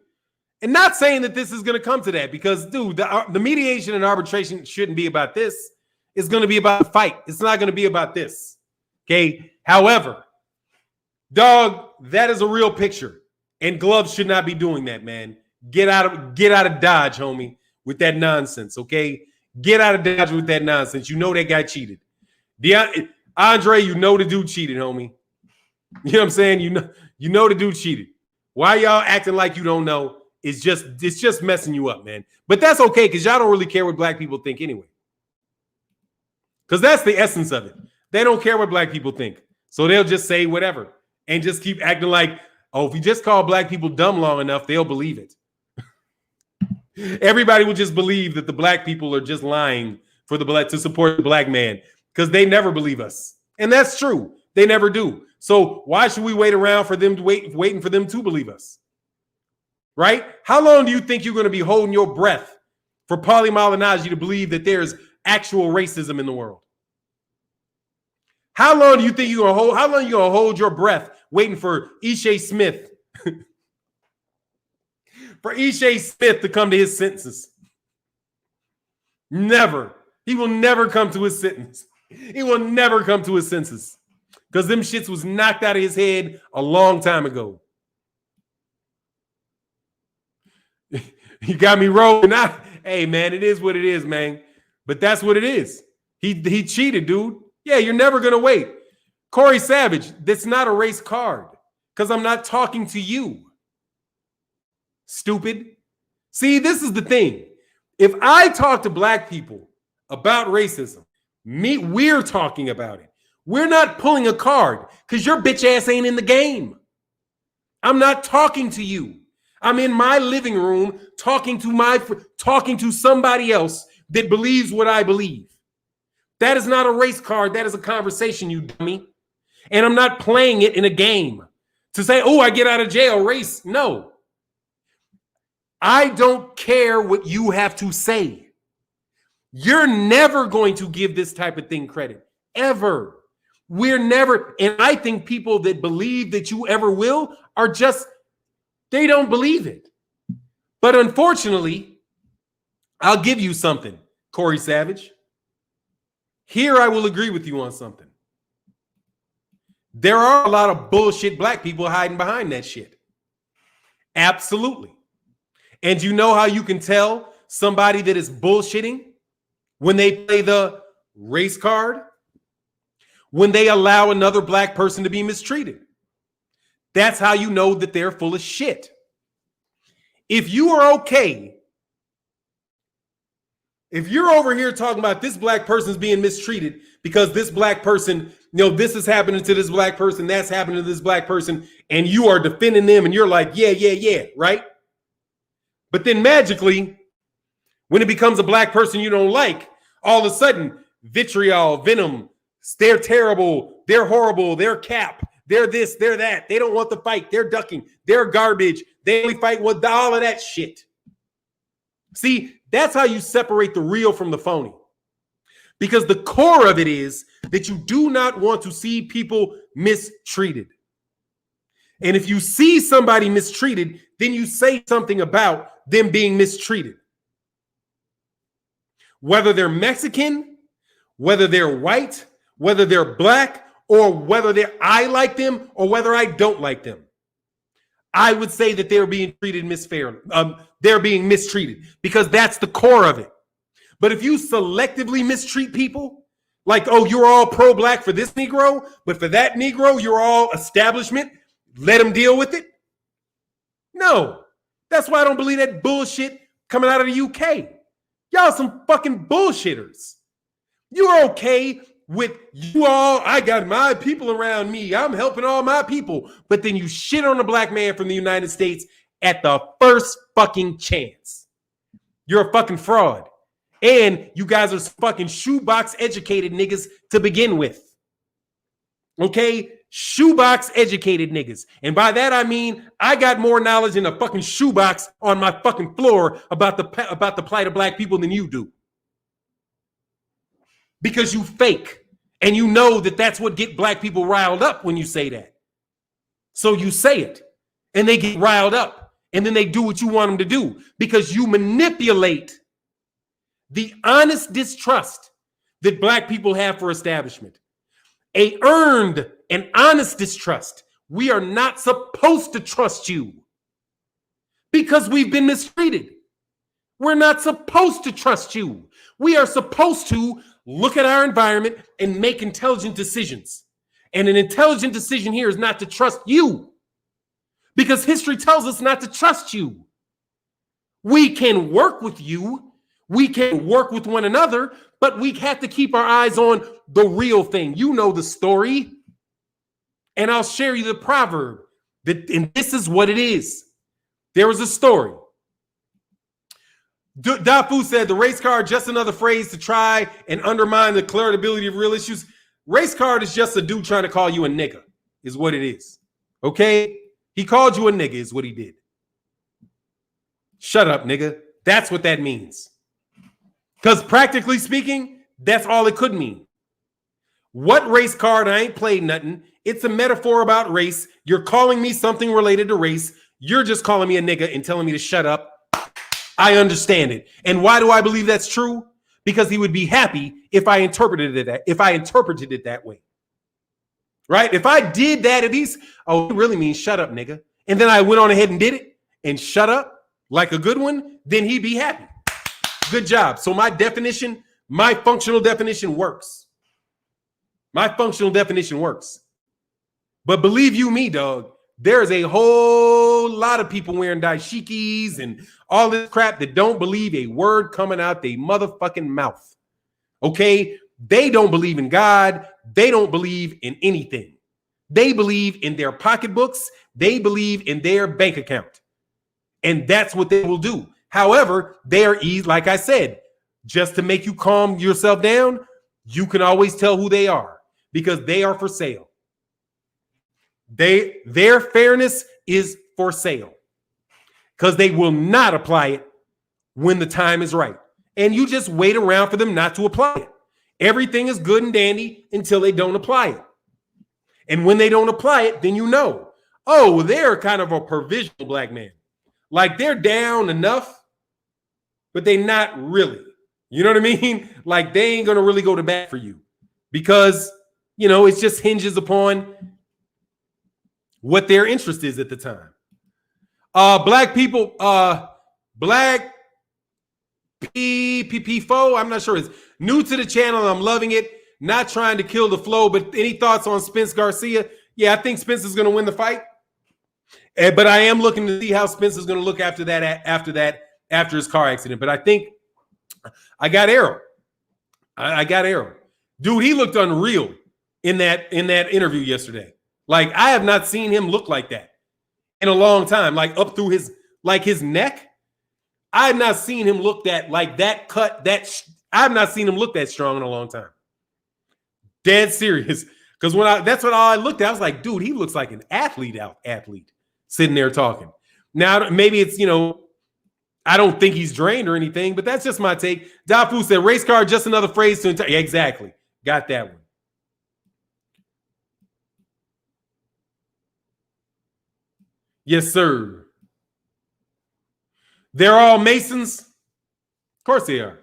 And not saying that this is going to come to that because, dude, the mediation and arbitration shouldn't be about this. It's going to be about the fight. It's not going to be about this. Okay? However, dog, that is a real picture. And gloves should not be doing that, man. Get out of Dodge, homie, with that nonsense, okay? Get out of Dodge with that nonsense. You know that guy cheated. Andre, you know the dude cheated, homie. You know what I'm saying? You know the dude cheated. Why y'all acting like you don't know? It's just messing you up, man. But that's okay because y'all don't really care what black people think anyway. Because that's the essence of it. They don't care what black people think. So they'll just say whatever and just keep acting like, oh, if you just call black people dumb long enough, they'll believe it. Everybody will just believe that the black people are just lying to support the black man because they never believe us. And that's true. They never do. So why should we wait around for them to waiting for them to believe us? Right? How long do you think you're going to be holding your breath for Paulie Malignaggi to believe that there's actual racism in the world? How long do you think you're going to hold? How long are you going to hold your breath waiting for Ishe Smith? For Ishe Smith to come to his sentences? Never. He will never come to his sentence. He will never come to his senses because them shits was knocked out of his head a long time ago. You got me rolling. Hey, man, it is what it is, man. But that's what it is. He cheated, dude. Yeah, you're never going to wait. Corey Savage, that's not a race card because I'm not talking to you. Stupid. See, this is the thing. If I talk to black people about racism, we're talking about it. We're not pulling a card because your bitch ass ain't in the game. I'm not talking to you. I'm in my living room talking to somebody else that believes what I believe. That is not a race card. That is a conversation, you dummy. And I'm not playing it in a game to say, oh, I get out of jail race. No. I don't care what you have to say. You're never going to give this type of thing credit. Ever. We're never. And I think people that believe that you ever will are just, they don't believe it. But unfortunately, I'll give you something, Corey Savage. Here I will agree with you on something. There are a lot of bullshit black people hiding behind that shit. Absolutely. And you know how you can tell somebody that is bullshitting? When they play the race card? When they allow another black person to be mistreated. That's how you know that they're full of shit. If you are okay, if you're over here talking about this black person's being mistreated because this black person, this is happening to this black person, that's happening to this black person, and you are defending them and you're like, yeah, right? But then magically, when it becomes a black person you don't like, all of a sudden, vitriol, venom, they're terrible, they're horrible, they're cap, they're this, they're that. They don't want the fight. They're ducking. They're garbage. They only fight with all of that shit. See, that's how you separate the real from the phony. Because the core of it is that you do not want to see people mistreated. And if you see somebody mistreated, then you say something about them being mistreated. Whether they're Mexican, whether they're white, whether they're black, or whether I like them or whether I don't like them. I would say that they're being treated misfairly. They're being mistreated because that's the core of it. But if you selectively mistreat people, like, oh, you're all pro-black for this Negro, but for that Negro, you're all establishment, let them deal with it. No, that's why I don't believe that bullshit coming out of the UK. Y'all some fucking bullshitters. You're okay with you all, I got my people around me, I'm helping all my people, but then you shit on a black man from the United States at the first fucking chance. You're a fucking fraud. And you guys are fucking shoebox educated niggas to begin with. Okay? Shoebox educated niggas. And by that I mean I got more knowledge in a fucking shoebox on my fucking floor about the plight of black people than you do. Because you fake. And you know that that's what get black people riled up when you say that. So you say it. And they get riled up. And then they do what you want them to do. Because you manipulate the honest distrust that black people have for establishment. A earned and honest distrust. We are not supposed to trust you. Because we've been mistreated. We're not supposed to trust you. We are supposed to look at our environment and make intelligent decisions. And an intelligent decision here is not to trust you. Because history tells us not to trust you. We can work with you. We can work with one another, but we have to keep our eyes on the real thing. You know the story. And I'll share you the proverb. And this is what it is. There was a story. Dafu said the race card just another phrase to try and undermine the clarity of real issues. Race card is just a dude trying to call you a nigga, is what it is. Okay? He called you a nigga, is what he did. Shut up, nigga. That's what that means. Because practically speaking, that's all it could mean. What race card? I ain't played nothing. It's a metaphor about race. You're calling me something related to race. You're just calling me a nigga and telling me to shut up. I understand it. And why do I believe that's true? Because he would be happy if I interpreted it that way. Right? If I did that, if he's, oh, it really means shut up, nigga. And then I went on ahead and did it and shut up like a good one, then he'd be happy. Good job. So my definition, my functional definition works. My functional definition works. But believe you me, dog, there's a whole lot of people wearing dashikis and all this crap that don't believe a word coming out their motherfucking mouth. Okay? They don't believe in God. They don't believe in anything. They believe in their pocketbooks. They believe in their bank account. And that's what they will do. However, they are easy, like I said, just to make you calm yourself down, you can always tell who they are because they are for sale. Their fairness is for sale because they will not apply it when the time is right. And you just wait around for them not to apply it. Everything is good and dandy until they don't apply it. And when they don't apply it, then you know, oh, they're kind of a provisional black man. Like they're down enough, but they're not really. You know what I mean? Like they ain't going to really go to bat for you because, you know, it just hinges upon what their interest is at the time. Black people, black PPP4, I'm not sure. It's new to the channel. I'm loving it. Not trying to kill the flow, but any thoughts on Spence Garcia? Yeah, I think Spence is going to win the fight. But I am looking to see how Spence is going to look after his car accident. But I think I got Arrow. I got Arrow. Dude, he looked unreal in that interview yesterday. Like, I have not seen him look like that in a long time. Like, up through his neck. I have not seen him look that cut. I have not seen him look that strong in a long time. Dead serious. Because that's what I looked at. I was like, dude, he looks like an athlete sitting there talking. Now, maybe it's, you know, I don't think he's drained or anything, but that's just my take. Dafu said, race car, just another phrase to yeah, exactly. Got that one. Yes, sir. They're all Masons. Of course they are.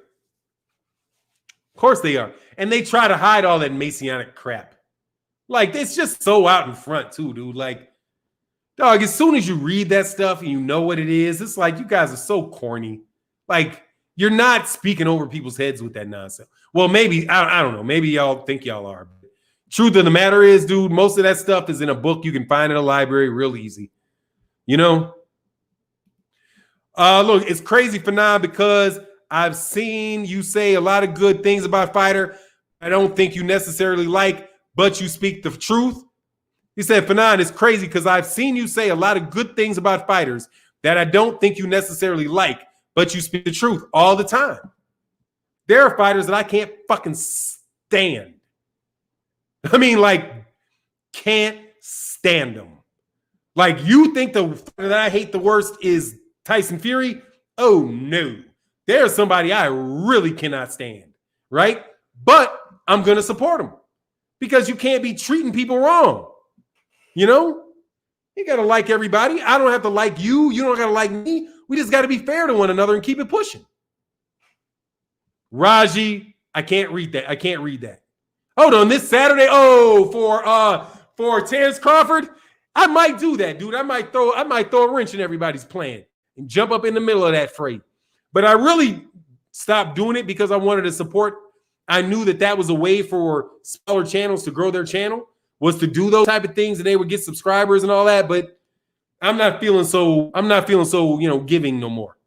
Of course they are. And they try to hide all that Masonic crap. Like, it's just so out in front, too, dude. Like, Dog, as soon as you read that stuff and you know what it is, it's like you guys are so corny. Like, you're not speaking over people's heads with that nonsense. Well, maybe, I don't know. Maybe y'all think y'all are. Truth of the matter is, dude, most of that stuff is in a book you can find in a library real easy. You know? Look, it's crazy, Fannon, because I've seen you say a lot of good things about fighter I don't think you necessarily like, but you speak the truth. He said, Fannon, it's crazy because I've seen you say a lot of good things about fighters that I don't think you necessarily like, but you speak the truth all the time. There are fighters that I can't fucking stand. I mean, like, can't stand them. Like, you think the fighter that I hate the worst is Tyson Fury? Oh, no. There's somebody I really cannot stand, right? But I'm going to support him because you can't be treating people wrong. You know, you got to like everybody. I don't have to like you. You don't got to like me. We just got to be fair to one another and keep it pushing. Raji, I can't read that. I can't read that. Hold on, this Saturday. Oh, for Terrance Crawford, I might do that, dude. I might throw a wrench in everybody's plan and jump up in the middle of that fray. But I really stopped doing it because I wanted to support. I knew that was a way for smaller channels to grow their channel, was to do those type of things and they would get subscribers and all that. But I'm not feeling so, you know, giving no more.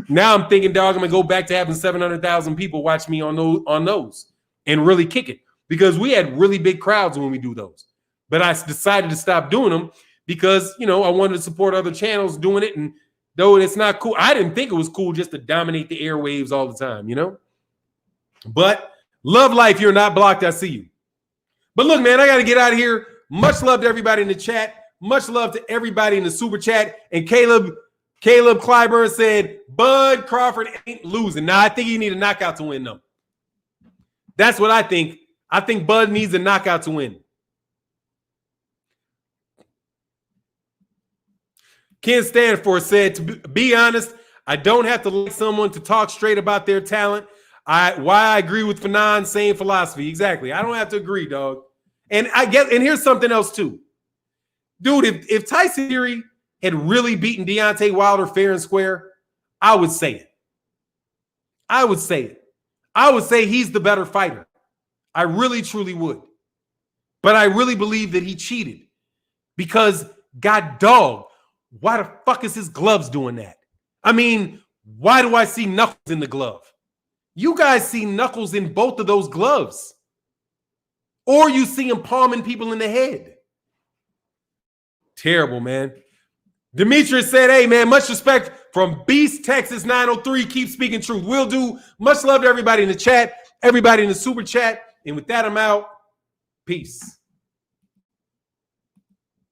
Now I'm thinking, dog, I'm gonna go back to having 700,000 people watch me on those and really kick it, because we had really big crowds when we do those. But I decided to stop doing them because, you know, I wanted to support other channels doing it. And though it's not cool, I didn't think it was cool just to dominate the airwaves all the time, you know. But love life, you're not blocked. I see you. But look, man, I got to get out of here. Much love to everybody in the chat. Much love to everybody in the super chat. And Caleb Clyburn said, Bud Crawford ain't losing. Now, I think he need a knockout to win, though. That's what I think. I think Bud needs a knockout to win. Ken Stanford said, to be honest, I don't have to like someone to talk straight about their talent. Why I agree with Fannon, same philosophy. Exactly. I don't have to agree, dog. And I guess, and here's something else too. Dude, if Tyson Fury had really beaten Deontay Wilder fair and square, I would say it. I would say it. I would say he's the better fighter. I really, truly would. But I really believe that he cheated because, God dog, why the fuck is his gloves doing that? I mean, why do I see knuckles in the glove? You guys see knuckles in both of those gloves. Or you see him palming people in the head. Terrible, man. Demetrius said, hey, man, much respect from Beast, Texas 903. Keep speaking truth. Will do. Much love to everybody in the chat, everybody in the super chat. And with that, I'm out. Peace.